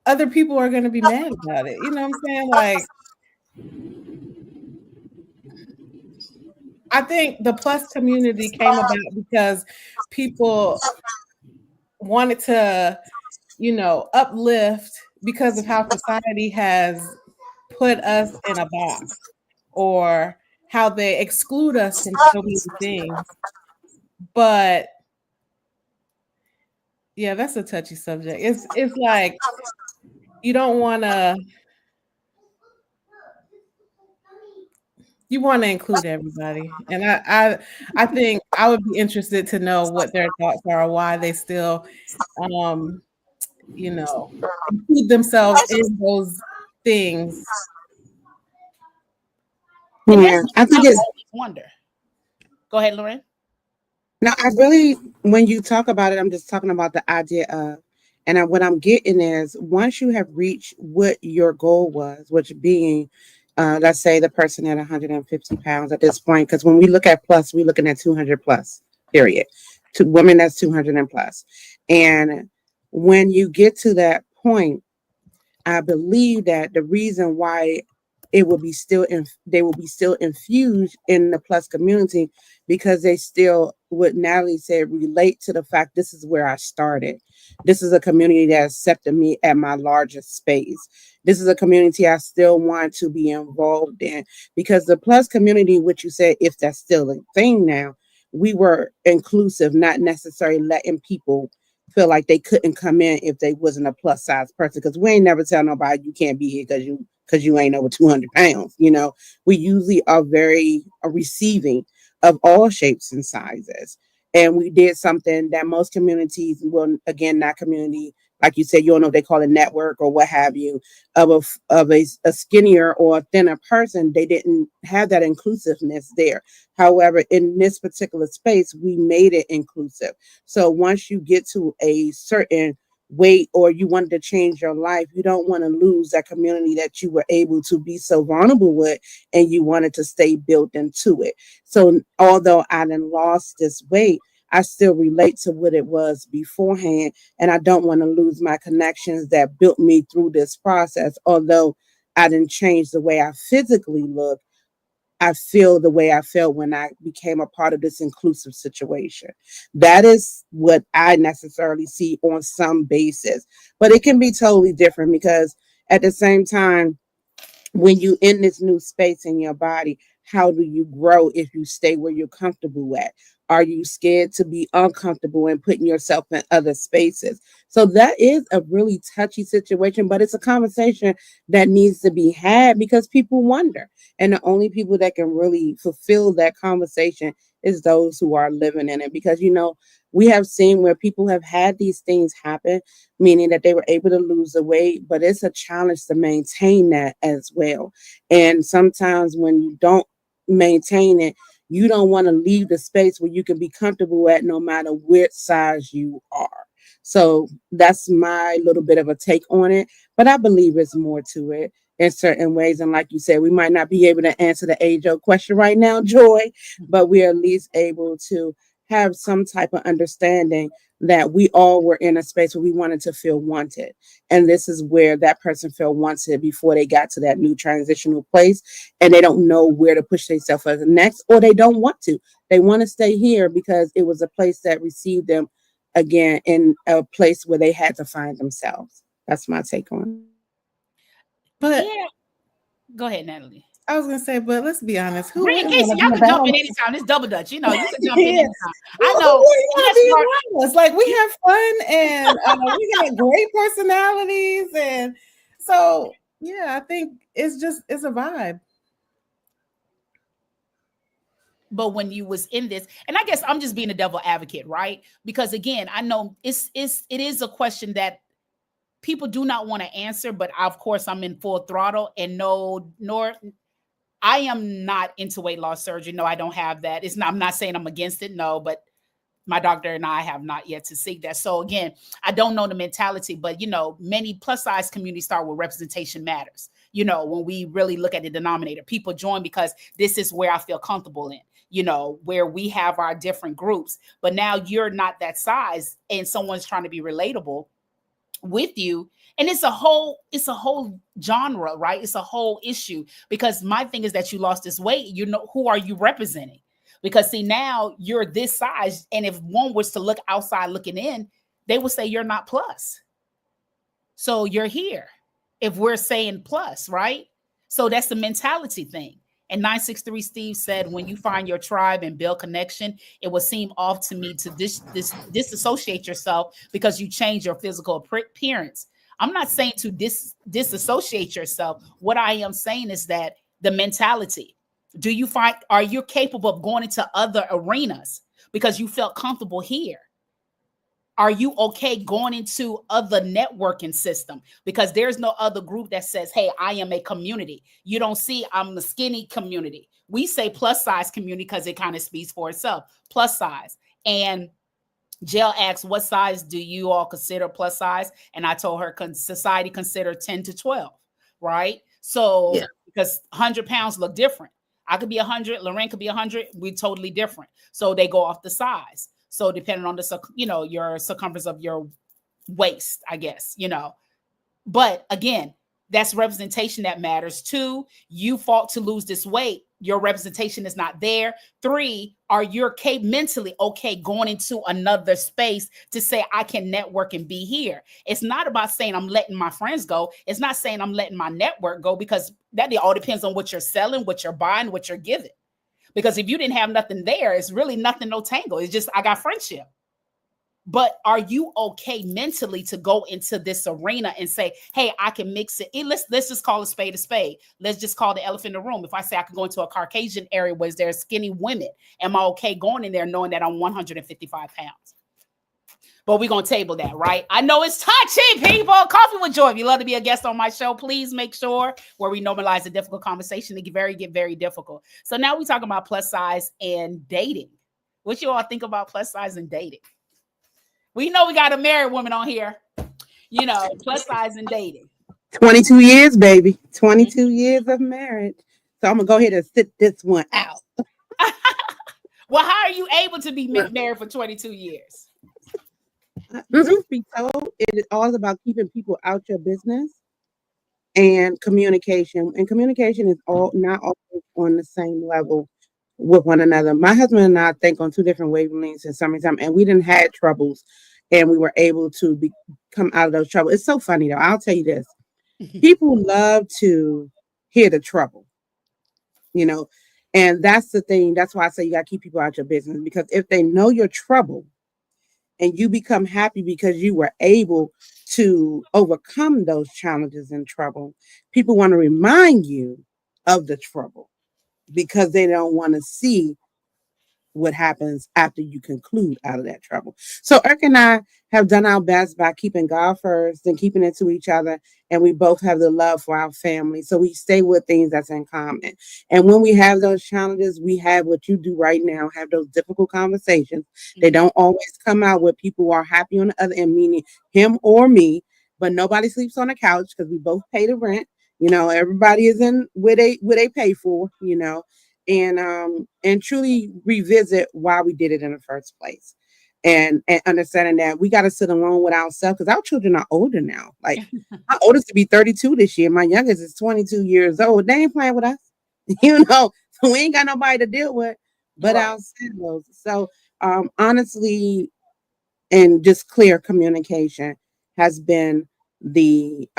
other people are going to be mad about it. You know what I'm saying? Like, I think the plus community came about because people wanted to, uplift because of how society has put us in a box or how they exclude us from so many things. But yeah, that's a touchy subject. It's like you don't want to you want to include everybody. And I think I would be interested to know what their thoughts are, why they still um, you know, include themselves in those things. And that's Yeah, I I think it's always wonder. Go ahead, Lauren. now. I really, when you talk about it, I'm just talking about the idea of, and what I'm getting is once you have reached what your goal was, which being, let's say the person at 150 pounds at this point, because when we look at plus, we're looking at 200 plus. Period. To women, that's 200 and plus. And when you get to that point, I believe that the reason why it will be still they will be still infused in the plus community because they still, what Natalie said, relate to the fact this is where I started. This is a community that accepted me at my largest space. This is a community I still want to be involved in because the plus community, which you said, if that's still a thing now, we were inclusive, not necessarily letting people feel like they couldn't come in if they wasn't a plus size person. Because we ain't never tell nobody you can't be here because you ain't over 200 pounds. We usually are very receiving of all shapes and sizes. And we did something that most communities will, again, not community, like you said, you don't know if they call it network or what have you, of a skinnier or thinner person. They didn't have that inclusiveness there. However, in this particular space, we made it inclusive. So once you get to a certain weight or you wanted to change your life, you don't want to lose that community that you were able to be so vulnerable with and you wanted to stay built into it. So although I done lost this weight, I still relate to what it was beforehand. And I don't want to lose my connections that built me through this process. Although I didn't change the way I physically look, I feel the way I felt when I became a part of this inclusive situation. That is what I necessarily see on some basis, but it can be totally different because at the same time, when you in this new space in your body, how do you grow if you stay where you're comfortable at? Are you scared to be uncomfortable and putting yourself in other spaces? So that is a really touchy situation, but it's a conversation that needs to be had because people wonder. And the only people that can really fulfill that conversation is those who are living in it. Because, we have seen where people have had these things happen, meaning that they were able to lose the weight, but it's a challenge to maintain that as well. And sometimes when you don't maintain it, you don't want to leave the space where you can be comfortable at no matter which size you are. So that's my little bit of a take on it. But I believe it's more to it in certain ways. And like you said, we might not be able to answer the age-old question right now, Joy, but we're at least able to have some type of understanding that we all were in a space where we wanted to feel wanted. And this is where that person felt wanted before they got to that new transitional place. And they don't know where to push themselves next, or they don't want to. They want to stay here because it was a place that received them again in a place where they had to find themselves. That's my take on it. But Yeah. Go ahead, Natalie. I was gonna say, but let's be honest, who Bring wouldn't Casey. want to Y'all be can jump in around? anytime. It's double dutch. You can jump in Yeah. anytime. I Who know. wouldn't And want to that's be part. around us? Like, we have fun and we got great personalities, and so yeah, I think it's a vibe. But when you was in this, and I guess I'm just being a devil advocate, right? Because again, I know it is a question that people do not want to answer, but of course I'm in full throttle and no, nor I am not into weight loss surgery. No, I don't have that. I'm not saying I'm against it. No, but my doctor and I have not yet to seek that. So again, I don't know the mentality, but many plus size communities start with representation matters. When we really look at the denominator, people join because this is where I feel comfortable in, where we have our different groups. But now you're not that size and someone's trying to be relatable with you. And it's a whole genre, right? It's a whole issue, because my thing is that you lost this weight. You know, who are you representing? Because see, now you're this size, and if one was to look outside looking in, they would say you're not plus. So you're here if we're saying plus, right? So that's the mentality thing. And 963 Steve said, when you find your tribe and build connection, it would seem off to me to disassociate yourself because you change your physical appearance. I'm not saying to disassociate yourself. What I am saying is that the mentality. Are you capable of going into other arenas because you felt comfortable here? Are you okay going into other networking system? Because there's no other group that says, hey, I am a community. You don't see I'm the skinny community. We say plus size community because it kind of speaks for itself. Plus size. And Jill asks, what size do you all consider plus size? And I told her, society consider 10 to 12, right? So because 100 pounds look different. I could be 100, Lorraine could be 100. We're totally different. So they go off the size. So depending on the, your circumference of your waist, I guess, But again, that's representation that matters. 2, you fought to lose this weight. Your representation is not there. 3, are you mentally okay going into another space to say, I can network and be here? It's not about saying I'm letting my friends go. It's not saying I'm letting my network go, because that all depends on what you're selling, what you're buying, what you're giving. Because if you didn't have nothing there, it's really nothing, no tangle. It's just, I got friendship. But are you okay mentally to go into this arena and say, hey, I can mix it? Let's just call a spade a spade. Let's just call the elephant in the room. If I say I could go into a Caucasian area where there's skinny women, am I okay going in there knowing that I'm 155 pounds? But we're going to table that, right? I know it's touchy, people. Coffee with Joy. If you love to be a guest on my show, please make sure where we normalize a difficult conversation to get very difficult. So now we're talking about plus size and dating. What you all think about plus size and dating? We know we got a married woman on here, plus size and dating. 22 years, baby. 22 years of marriage. So I'm going to go ahead and sit this one out. Well, how are you able to be married for 22 years? Truth be told, it is all about keeping people out your business and communication. And communication is not always on the same level with one another. My husband and I think on 2 different wavelengths in summertime, and we didn't have troubles, and we were able to come out of those troubles. It's so funny though. I'll tell you this: people love to hear the trouble, and that's the thing. That's why I say you got to keep people out your business, because if they know your trouble, and you become happy because you were able to overcome those challenges and trouble, people want to remind you of the trouble because they don't want to see what happens after you conclude out of that trouble. So Eric and I have done our best by keeping God first and keeping it to each other. And we both have the love for our family. So we stay with things that's in common. And when we have those challenges, we have what you do right now, have those difficult conversations. They don't always come out where people are happy on the other end, meaning him or me, but nobody sleeps on the couch because we both pay the rent. Everybody is in where they pay for, and truly revisit why we did it in the first place, and understanding that we got to sit alone with ourselves, because our children are older now. Like my oldest to be 32 this year, my youngest is 22 years old. They ain't playing with us, so we ain't got nobody to deal with but ourselves. So honestly, and just clear communication has been the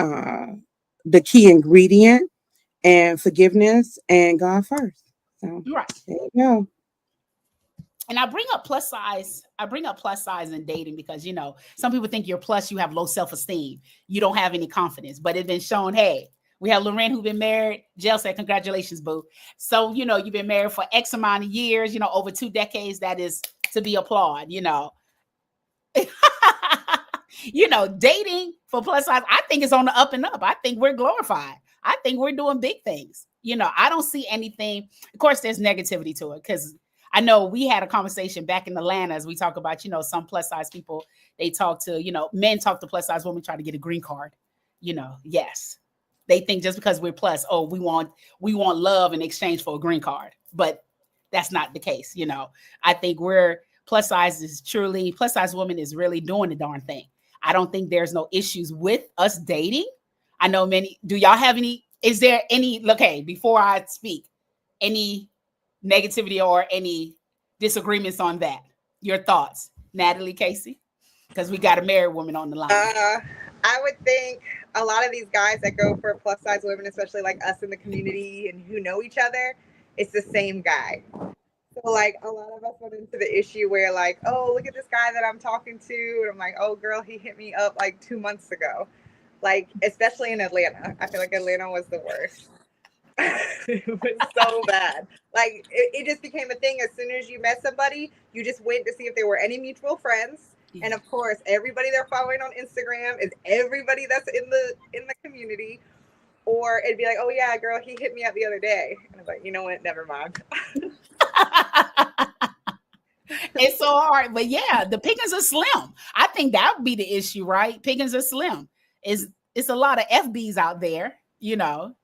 key ingredient, and forgiveness and God first. So right. There you go. And I bring up plus size. I bring up plus size in dating because, some people think you're plus, you have low self-esteem. You don't have any confidence, but it's been shown, hey, we have Lorraine who's been married. Jill said, congratulations, boo. So, you've been married for X amount of years, over 2 decades. That is to be applauded, dating for plus size, I think it's on the up and up. I think we're glorified. I think we're doing big things. I don't see anything. Of course, there's negativity to it, because I know we had a conversation back in Atlanta as we talk about, some plus size people, they talk to, men talk to plus size women, try to get a green card. Yes. They think just because we're plus, we want love in exchange for a green card. But that's not the case. I think plus size woman is really doing the darn thing. I don't think there's no issues with us dating. I know many. Do y'all have any? Is there any? Okay, before I speak, any negativity or any disagreements on that? Your thoughts, Natalie, Casey, because we got a married woman on the line. I would think a lot of these guys that go for plus size women, especially like us in the community and who know each other, it's the same guy. So like a lot of us went into the issue where like, oh, look at this guy that I'm talking to, and I'm like, oh girl, he hit me up like 2 months ago. Like especially in Atlanta, I feel like Atlanta was the worst. It was so bad. Like it just became a thing. As soon as you met somebody, you just went to see if there were any mutual friends. And of course, everybody they're following on Instagram is everybody that's in the community. Or it'd be like, oh yeah, girl, he hit me up the other day. And I was like, you know what? Never mind. It's so hard, but yeah, the pickings are slim. I think that would be the issue, right? Pickings are slim. It's a lot of FBs out there, you know.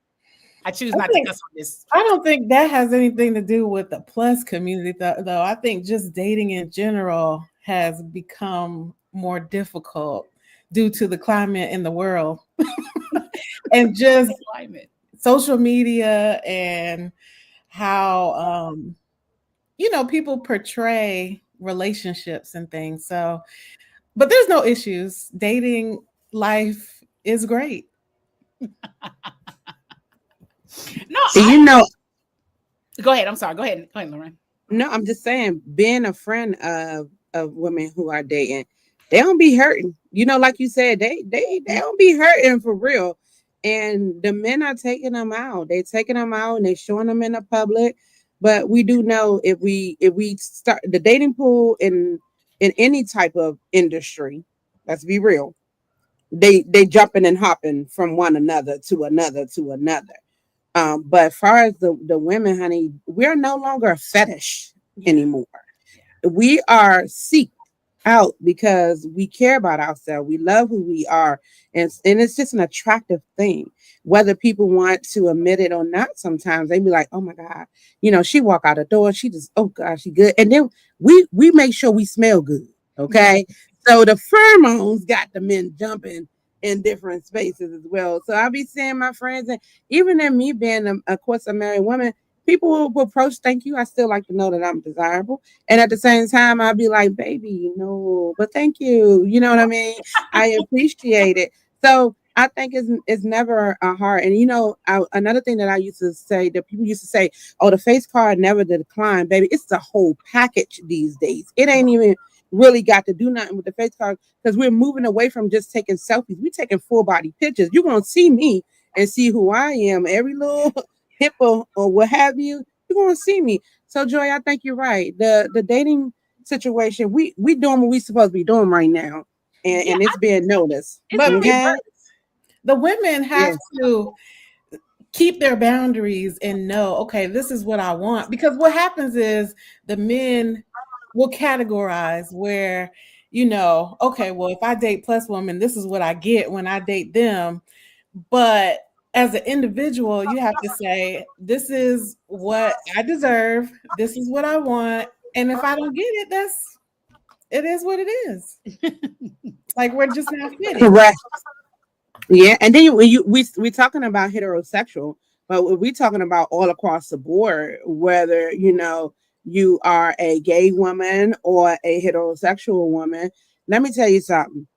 I choose not to cuss on this. I don't think that has anything to do with the plus community, though. I think just dating in general has become more difficult due to the climate in the world and just Climate. social media and how people portray relationships and things. So, but there's no issues. Dating life is great. No, go ahead. I'm sorry. Go ahead, Lauren. No, I'm just saying, being a friend of women who are dating, they don't be hurting. Like you said, they don't be hurting for real. And the men are taking them out. They taking them out and they showing them in the public. But we do know if we start the dating pool in any type of industry, let's be real, they jumping and hopping from one another to another to another. But as far as the women, honey, we're no longer a fetish anymore. We are seeked out because we care about ourselves. We love who we are. And it's just an attractive thing. Whether people want to admit it or not, sometimes they be like, oh my God, she walk out the door. She just, oh God, she good. And then we make sure we smell good. Okay. So the pheromones got the men jumping in different spaces as well. So I'll be seeing my friends, and even in me being, of course, a married woman, people will approach, thank you. I still like to know that I'm desirable. And at the same time, I'll be like, baby, no, but thank you. You know what I mean? I appreciate it. So I think it's never a hard. And, another thing that I used to say, that people used to say, oh, the face card never decline, baby. It's the whole package these days. It ain't even really got to do nothing with the face card because we're moving away from just taking selfies. We're taking full body pictures. You're going to see me and see who I am. Every little hippo or what have you, you're going to see me. So, Joy, I think you're right. The dating situation, we doing what we supposed to be doing right now. And it's being noticed. But the women have to keep their boundaries and know, okay, this is what I want. Because what happens is the men will categorize where, okay, well, if I date plus woman, this is what I get when I date them. But as an individual, you have to say, this is what I deserve. This is what I want. And if I don't get it, it is what it is. Like, we're just not fitting. Correct. Yeah. And then we're talking about heterosexual, but we're talking about all across the board, whether, you are a gay woman or a heterosexual woman. Let me tell you something.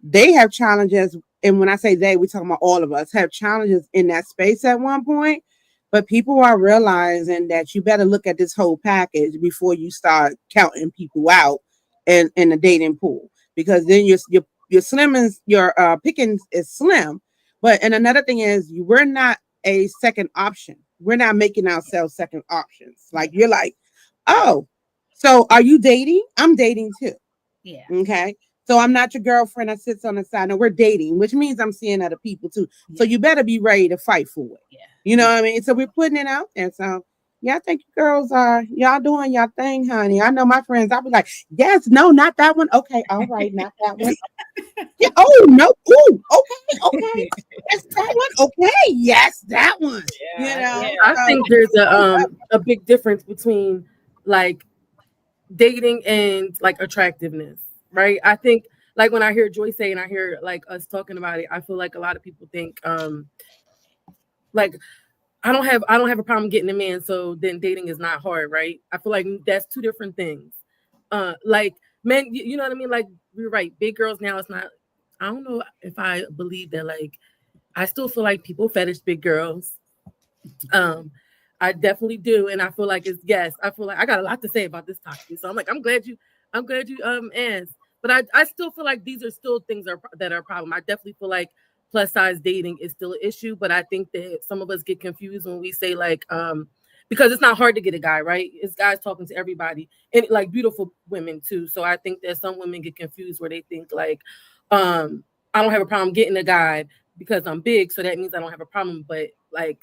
They have challenges. And when I say they, we're talking about all of us have challenges in that space at one point. But people are realizing that you better look at this whole package before you start counting people out in the dating pool, because then your slim and your pickings is slim. And another thing is, we're not a second option. We're not making ourselves second options. Like, you're like, oh, so are you dating? I'm dating too. Yeah. Okay. So I'm not your girlfriend that sits on the side. No, we're dating, which means I'm seeing other people too. Yeah. So you better be ready to fight for it. Yeah. You know what I mean? So we're putting it out there. So yeah, I think you girls are y'all doing your thing, honey. I know my friends, I'll be like, yes, no, not that one. Okay, all right, not that one. Yeah, oh no, okay. That's that one. Okay, yes, that one. Yeah, I think there's a big difference between like dating and like attractiveness, right? I think like when I hear Joy say and I hear like us talking about it, I feel like a lot of people think like I don't have a problem getting a man, so then dating is not hard, right? I feel like that's two different things. Like men, you know what I mean? Like you're right, big girls now it's not. I don't know if I believe that. Like I still feel like people fetish big girls. Um, I definitely do, and I feel like it's yes. I feel like I got a lot to say about this topic, so I'm glad you asked. But I still feel like these are still things that are a problem. I definitely feel like plus size dating is still an issue, but I think that some of us get confused when we say like because it's not hard to get a guy, right? It's guys talking to everybody and like beautiful women too. So I think that some women get confused where they think like I don't have a problem getting a guy because I'm big, so that means I don't have a problem, but like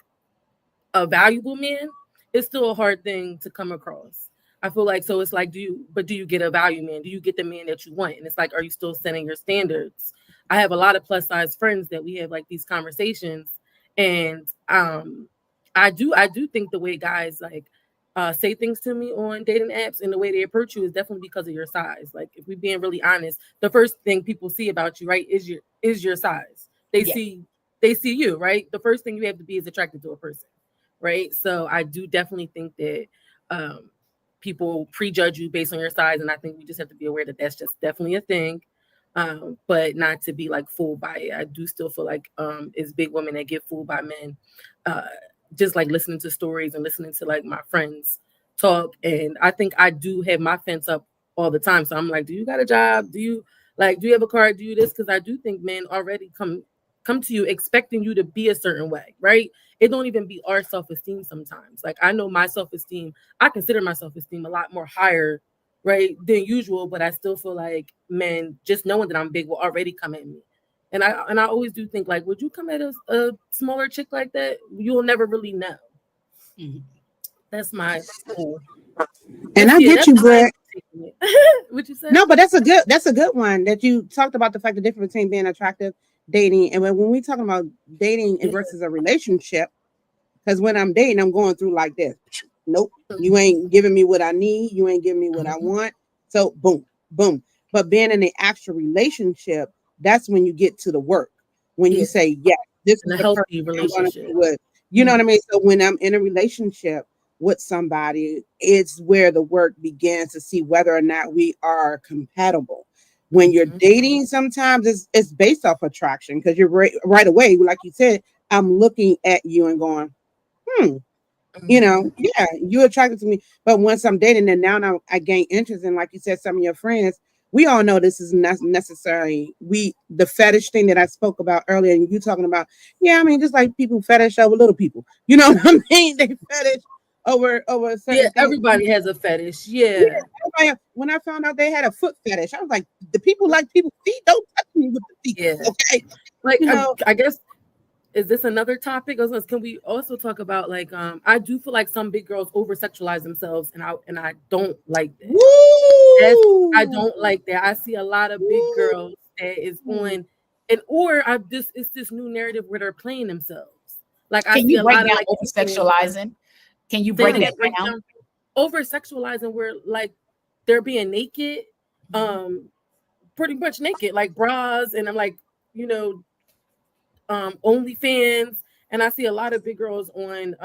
a valuable man is still a hard thing to come across. I feel like so it's like do you get a value man? Do you get the man that you want? And it's like, are you still setting your standards? I have a lot of plus size friends that we have like these conversations, and I do think the way guys like say things to me on dating apps and the way they approach you is definitely because of your size. Like if we're being really honest, the first thing people see about you, right, is your size. Yeah. They see you, right? The first thing you have to be is attracted to a person, right? So I do definitely think that um, people prejudge you based on your size, and I think we just have to be aware that that's just definitely a thing, but not to be like fooled by it. I do still feel like it's big women that get fooled by men, uh, just like listening to stories and listening to like my friends talk, and I think I do have my fence up all the time. So I'm like, do you got a job? Do you have a car? Do you this? Because I do think men already come to you expecting you to be a certain way, right? It don't even be our self-esteem sometimes. Like I know my self-esteem, I consider my self-esteem a lot more higher, right, than usual, but I still feel like men just knowing that I'm big will already come at me. And I always do think like, would you come at a smaller chick like that? You'll never really know. Mhm. That's my whole And that's I yeah, get that's you, how I'm Brett. taking it. What you say? No, but that's a good one that you talked about the fact the difference between being attractive, dating, and when we talking about dating and Yeah. versus a relationship, because when I'm dating, I'm going through like this. Nope, you ain't giving me what I need. You ain't giving me what I Mhm. want. So boom, boom. But being in an actual relationship, that's when you get to the work. When you Yeah. say, yes, this In is a the person healthy I'm going to be relationship. with. You know what I mean? So when I'm in a relationship with somebody, it's where the work begins to see whether or not we are compatible. When you're Mhm. dating, sometimes it's based off attraction because you're right away, like you said, I'm looking at you and going, hmm, Mhm. yeah, you're attracted to me. But once I'm dating, and now I gain interest in, like you said, some of your friends. We all know this is not necessary. The fetish thing that I spoke about earlier, and you talking about, yeah, I mean, just like people fetish over little people. You know what I mean? They fetish over Yeah, certain things. everybody has a fetish. Yeah, Yeah. when I found out they had a foot fetish, I was like, the people like people's feet. Don't touch me with the feet, Yeah. okay? Like You know, I guess is this another topic? Can we also talk about like I do feel like some big girls over sexualize themselves and I don't like that. That's I woo, don't like that. I see a lot of big girls that is woo. on and or I this it's this new narrative where they're playing themselves. Like I Can see you a break lot of down like over influencers sexualizing? Can you say break that that down? breakdown over sexualizing where like they're being naked, Mhm. pretty much naked, like bras, and I'm like, you know, OnlyFans, and I see a lot of big girls on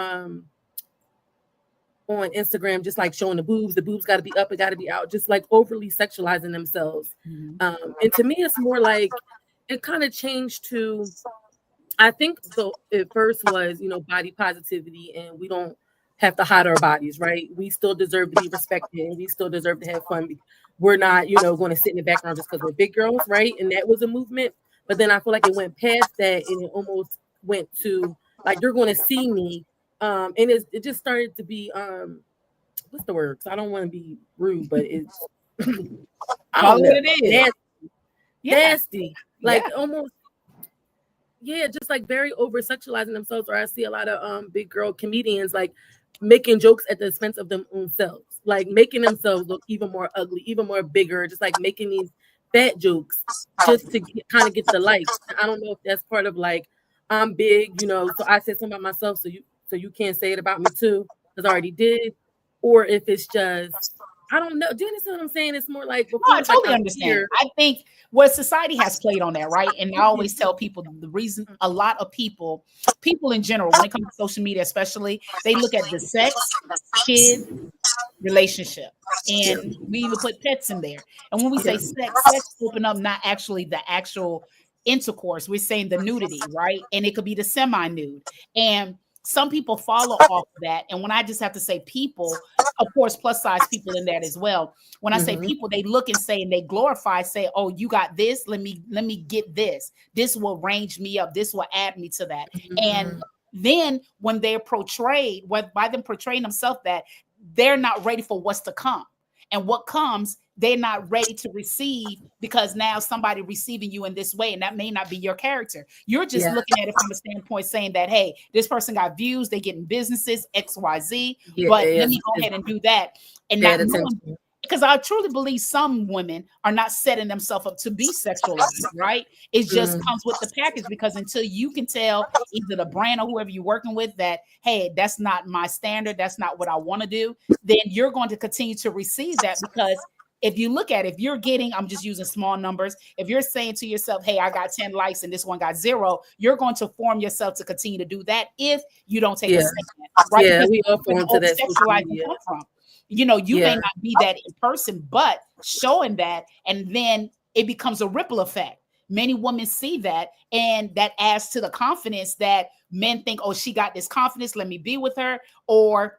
Instagram just like showing the boobs. The boobs got to be up, it got to be out, just like overly sexualizing themselves. Mhm. And to me, it's more like it kind of changed to I think the it first was, body positivity, and we don't have to hide our bodies, right? We still deserve to be respected, and we still deserve to have fun. We're not, going to sit in the background just because we're big girls, right? And that was a movement. But then I feel like it went past that, and it almost went to like you're going to see me, and it just started to be what's the word? 'Cause I don't want to be rude, but it's I Call don't it what know, it is. nasty, Yeah. nasty, Yeah. like almost yeah, just like very over sexualizing themselves. Or I see a lot of big girl comedians like making jokes at the expense of them own selves, like making themselves look even more ugly, even more bigger, just like making these fat jokes just to kind of get the likes. And I don't know if that's part of like I'm big, so I said something about myself, so you can't say it about me too, because I already did, or if it's just I don't know. Do you understand what I'm saying? It's more like No, before it I was like totally I'm understand. here. I think Well, society has played on that, right? And I always tell people the reason a lot of people in general, when it comes to social media, especially, they look at the sex, kids, relationship. Yeah. And we even put pets in there. And when we say sex open up not actually the actual intercourse, we're saying the nudity, right? And it could be the semi-nude. And some people follow off that. And when I just have to say people, of course, plus size people in that as well. When I say people, they look and say and they glorify, say, oh, you got this. Let me get this. This will range me up. This will add me to that. And then when they're portrayed, by them portraying themselves that they're not ready for what's to come. And what comes, they're not ready to receive because now somebody receiving you in this way, and that may not be your character. You're just looking at it from a standpoint saying that, hey, this person got views, they getting businesses, XYZ, but let me go ahead and do that. And not knowing, because I truly believe some women are not setting themselves up to be sexualized, right? It just comes with the package, because until you can tell either the brand or whoever you're working with that, hey, that's not my standard, that's not what I want to do, then you're going to continue to receive that. Because if you look at it, if you're getting, I'm just using small numbers, if you're saying to yourself, hey, I got 10 likes and this one got 0, you're going to form yourself to continue to do that if you don't take a second, right? Yeah, because we all form to that. come from. You know, you may not be that in person, but showing that, and then it becomes a ripple effect. Many women see that, and that adds to the confidence that men think, oh, she got this confidence, let me be with her. Or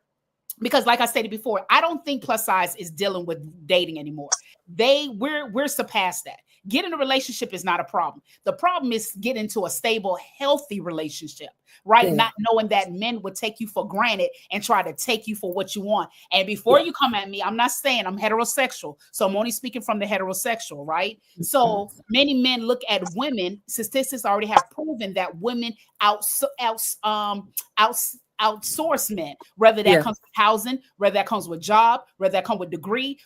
because like I stated before, I don't think plus size is dealing with dating anymore. We're surpassed that. Getting a relationship is not a problem. The problem is getting into a stable, healthy relationship, right? Not knowing that men would take you for granted and try to take you for what you want. And before you come at me, I'm not saying I'm heterosexual, so I'm only speaking from the heterosexual, right? So many men look at women. Statistics already have proven that women outsource men, whether that comes with housing, whether that comes with job, whether that comes with degree.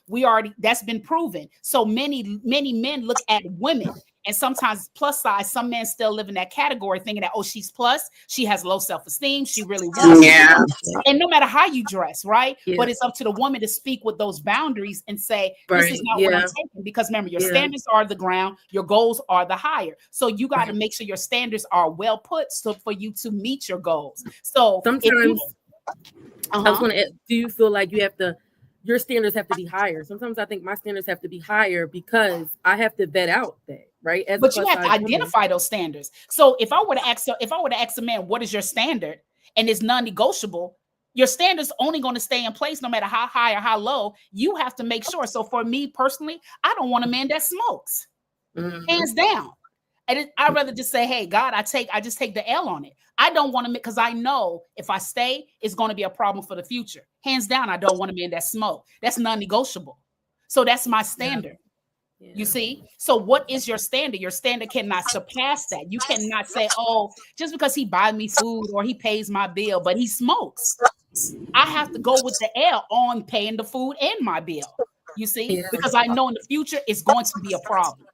That's been proven. So many men look at women, and sometimes plus size, some men still live in that category thinking that, oh, she's plus, she has low self-esteem, she really wants it. And no matter how you dress, right? But it's up to the woman to speak with those boundaries and say, this is not what I'm taking. Because remember, your standards are the ground, your goals are the higher. So you got to make sure your standards are well put so for you to meet your goals. So sometimes I was going to, do you feel like your standards have to be higher? Sometimes I think my standards have to be higher because I have to vet out that, right? But you have to identify those standards. So if I were to ask a man, what is your standard? And it's non-negotiable, your standards only going to stay in place no matter how high or how low. You have to make sure. So for me personally, I don't want a man that smokes. Hands down. I'd rather just say, hey, God, I just take the L on it. I don't want to, because I know if I stay, it's going to be a problem for the future. Hands down, I don't want a man that smoke. That's non-negotiable. So that's my standard. You see? So what is your standard? Your standard cannot surpass that. You cannot say, oh, just because he buys me food or he pays my bill, but he smokes, I have to go with the L on paying the food and my bill. You see? Because I know in the future it's going to be a problem.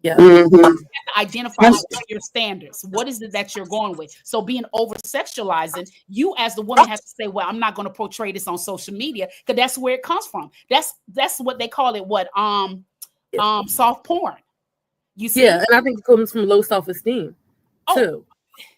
You have to identify what are your standards. What is it that you're going with? So being over sexualizing, you as the woman has to say, well, I'm not going to portray this on social media, because that's where it comes from. That's what they call it. What soft porn. You see? Yeah, and I think it comes from low self-esteem too.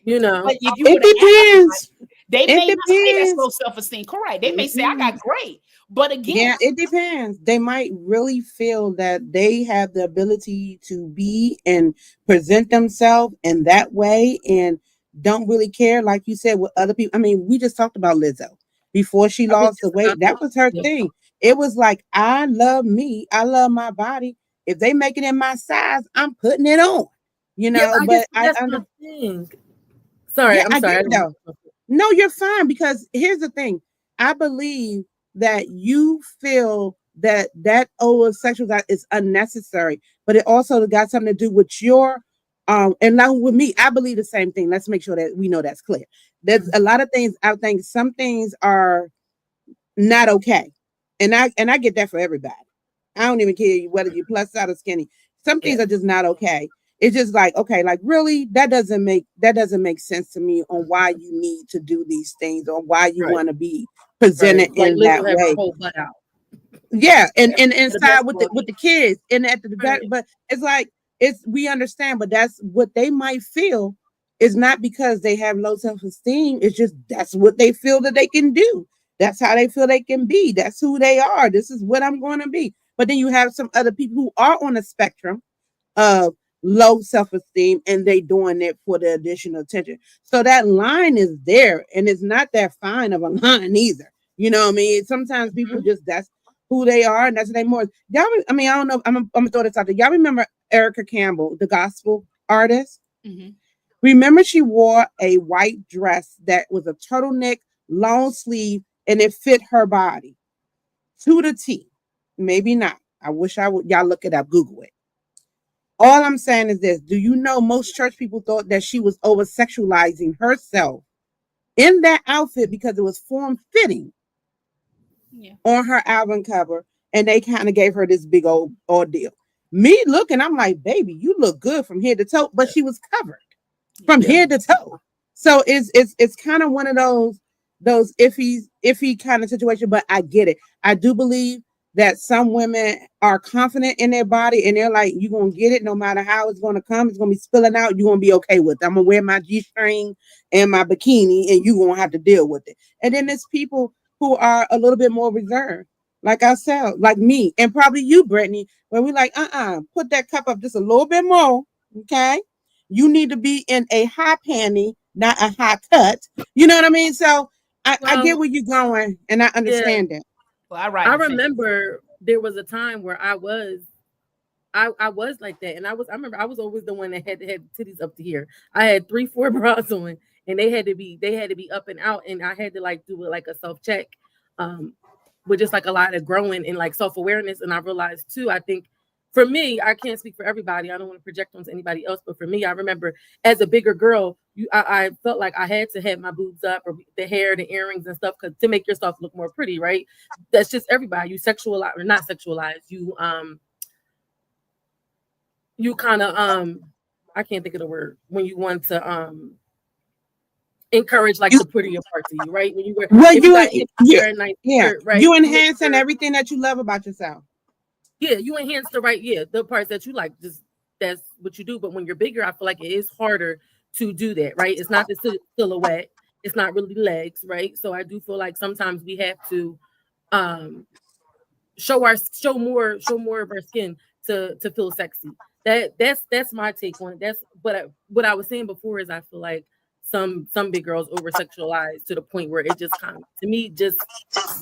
You know, but if you it depends. They may not say that's low self-esteem. Correct. They may say I got great. But again, it depends. They might really feel that they have the ability to be and present themselves in that way and don't really care, like you said, with other people. I mean, we just talked about Lizzo before she lost the weight. That was her thing. It was like, I love me. I love my body. If they make it in my size, I'm putting it on. You know, but that's the thing. Sorry, I'm sorry. No, you're fine, because here's the thing. I believe that you feel that over sexual is unnecessary, but it also got something to do with your and now with me, I believe the same thing. Let's make sure that we know that's clear. There's a lot of things. I think some things are not okay, and I get that for everybody. I don't even care whether you're plus size or skinny. Some things are just not okay. It's just like, okay, like really, that doesn't make sense to me on why you need to do these things or why you want to be presented in that way. Yeah, and inside with the kids and at the back, but it's like it's we understand, but that's what they might feel is not because they have low self-esteem. It's just that's what they feel that they can do. That's how they feel they can be. That's who they are. This is what I'm going to be. But then you have some other people who are on the spectrum of low self-esteem and they doing it for the additional attention. So that line is there and it's not that fine of a line either. You know what I mean? Sometimes people just that's who they are and that's what they more. Y'all, I mean, I don't know. I'm gonna throw this out there. Y'all remember Erica Campbell, the gospel artist? Mm-hmm. Remember she wore a white dress that was a turtleneck, long sleeve, and it fit her body to the T. Maybe not. I wish I would. Y'all look it up, Google it. All I'm saying is this. Do you know most church people thought that she was over sexualizing herself in that outfit because it was form fitting on her album cover, and they kind of gave her this big old ordeal. Me looking, I'm like, baby, you look good from head to toe, but she was covered from head to toe. So it's kind of one of those iffy kind of situation, but I get it. I do believe that some women are confident in their body and they're like, you're going to get it no matter how it's going to come. It's going to be spilling out. You're going to be okay with it. I'm going to wear my G-string and my bikini and you're going to have to deal with it. And then there's people who are a little bit more reserved, like ourselves, like me, and probably you, Brittany, where we like, put that cup up just a little bit more, okay? You need to be in a high panty, not a high cut. You know what I mean? So I get where you're going, and I understand that. Well, I remember there was a time where I was like that, and I remember I was always the one that had titties up to here. I had 3-4 bras on, and they had to be up and out, and I had to like do it like a self check, with just like a lot of growing and like self awareness. And I realized too, I think for me, I can't speak for everybody. I don't want to project onto anybody else, but for me, I remember as a bigger girl, I felt like I had to have my boobs up or the hair, the earrings and stuff to make yourself look more pretty, right? That's just everybody. You sexualize or not sexualize. You kind of I can't think of the word when you want to encourage like the prettier parts of you, right? When you wear shirt, right? You enhancing everything that you love about yourself. Yeah, you enhance the parts that you like. Just that's what you do. But when you're bigger, I feel like it is harder to do that, right? It's not the silhouette. It's not really legs, right? So I do feel like sometimes we have to show more of our skin to feel sexy. That's my take on it. That's what I was saying before is I feel like some big girls over sexualize to the point where it just kind of, to me, just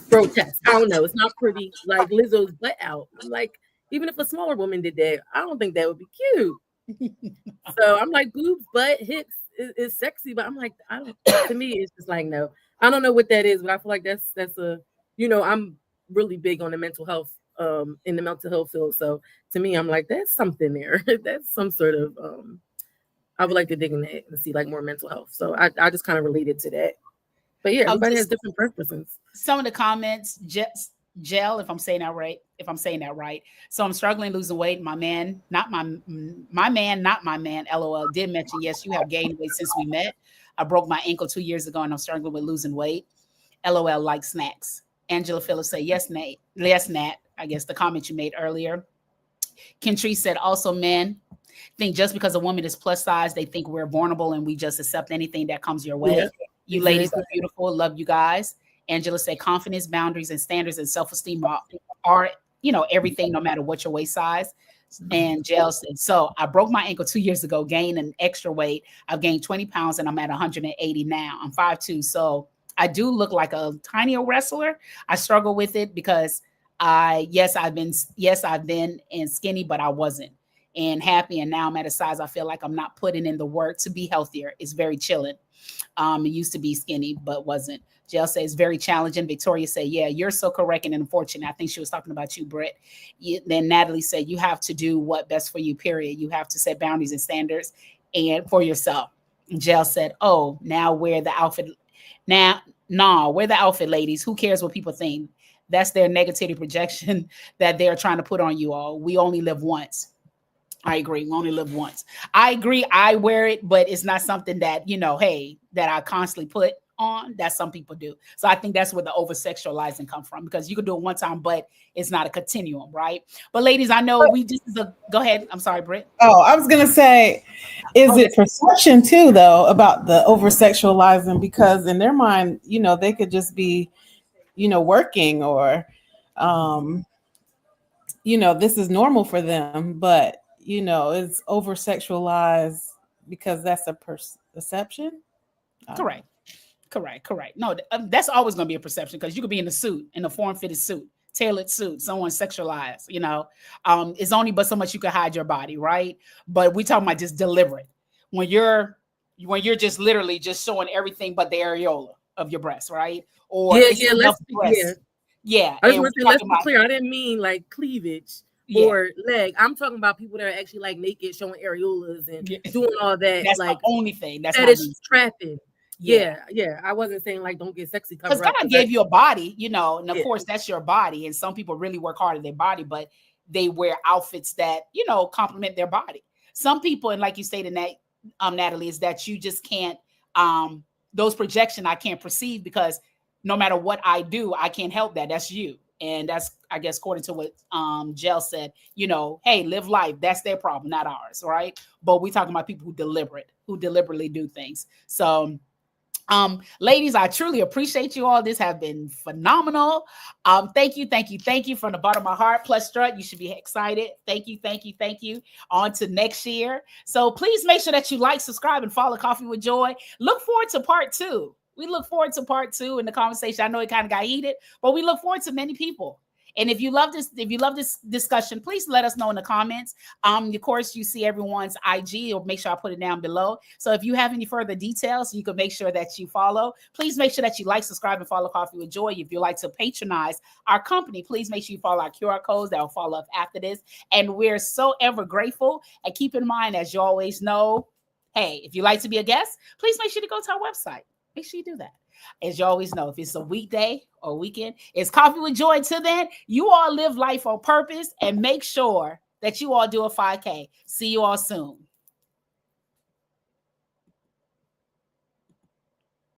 grotesque. I don't know. It's not pretty. Like Lizzo's butt out. I'm like, even if a smaller woman did that, I don't think that would be cute. So I'm like, boobs, butt, hips is sexy, but I'm like, I don't. To me, it's just like no. I don't know what that is, but I feel like that's a, I'm really big on the mental health, in the mental health field. So to me, I'm like, that's something there. That's some sort of I would like to dig in that and see like more mental health. So I just kind of related to that. But yeah, everybody has different preferences. Some of the comments, Gel, if I'm saying that right. So I'm struggling losing weight. My man, not my man, LOL, did mention, yes, you have gained weight since we met. I broke my ankle 2 years ago and I'm struggling with losing weight. LOL, like snacks. Angela Phillips said, yes, Nate. Yes, Nat. I guess the comment you made earlier. Kentree said, also, men think just because a woman is plus size, they think we're vulnerable and we just accept anything that comes your way. Yeah, you ladies are beautiful. Love you guys. Angela said, confidence, boundaries, and standards and self-esteem are everything, no matter what your waist size. And Jill said, so I broke my ankle 2 years ago, gained an extra weight. I've gained 20 pounds and I'm at 180 now. I'm 5'2". So I do look like a tinier wrestler. I struggle with it because I've been in skinny, but I wasn't and happy. And now I'm at a size I feel like I'm not putting in the work to be healthier. It's very chilling. It used to be skinny, but wasn't. Jill says very challenging. Victoria said, yeah, you're so correct and unfortunate. I think she was talking about you, Britt. Then Natalie said, you have to do what best for you, period. You have to set boundaries and standards and for yourself. And Jill said, oh, now wear the outfit. Wear the outfit, ladies. Who cares what people think? That's their negativity projection that they're trying to put on you all. We only live once. I agree. We only live once. I agree. I wear it, but it's not something that, hey, that I constantly put on that some people do. So I think that's where the over sexualizing come from, because you can do it one time, but it's not a continuum, right? But ladies, I know we just go ahead. I'm sorry, Britt. Oh, I was gonna say, is it perception too, though, about the over sexualizing? Because in their mind, they could just be, working, or, this is normal for them, but it's over sexualized because that's a perception. Correct. Correct. No, that's always going to be a perception, because you could be in a suit, in a form-fitted suit, tailored suit, someone sexualized, it's only but so much you can hide your body, right? But we talking about just deliberate. When you're just literally just showing everything but the areola of your breast, right? Or Yeah, it's yeah, enough breast. Yeah. I just And want to say, let's be clear. I didn't mean like cleavage or leg. I'm talking about people that are actually like naked, showing areolas and doing all that. That's like the only thing. That's that is trapping. Yeah. I wasn't saying like don't get sexy cover because up. God gave you a body, and of course that's your body. And some people really work hard at their body, but they wear outfits that complement their body. Some people, and like you stated, Natalie, is that you just can't those projection I can't perceive, because no matter what I do, I can't help that. That's you. And that's, I guess, according to what Jel said, hey, live life. That's their problem, not ours, right? But we're talking about people who deliberately do things. So ladies, I truly appreciate you all. This have been phenomenal. Thank you from the bottom of my heart. Plus Strut, you should be excited. Thank you. On to next year. So please make sure that you like, subscribe, and follow Coffee with Joy. Look forward to part 2. We look forward to part 2 in the conversation. I know it kind of got heated, but we look forward to many people. And if you love this discussion, please let us know in the comments. Of course, you see everyone's IG, or make sure I put it down below. So if you have any further details, you can make sure that you follow. Please make sure that you like, subscribe, and follow Coffee with Joy. If you like to patronize our company, please make sure you follow our QR codes that will follow up after this. And we're so ever grateful. And keep in mind, as you always know, hey, if you like to be a guest, please make sure to go to our website. Make sure you do that. As you always know, if it's a weekday or weekend, it's Coffee with Joy. Till then, you all live life on purpose and make sure that you all do a 5K. See you all soon.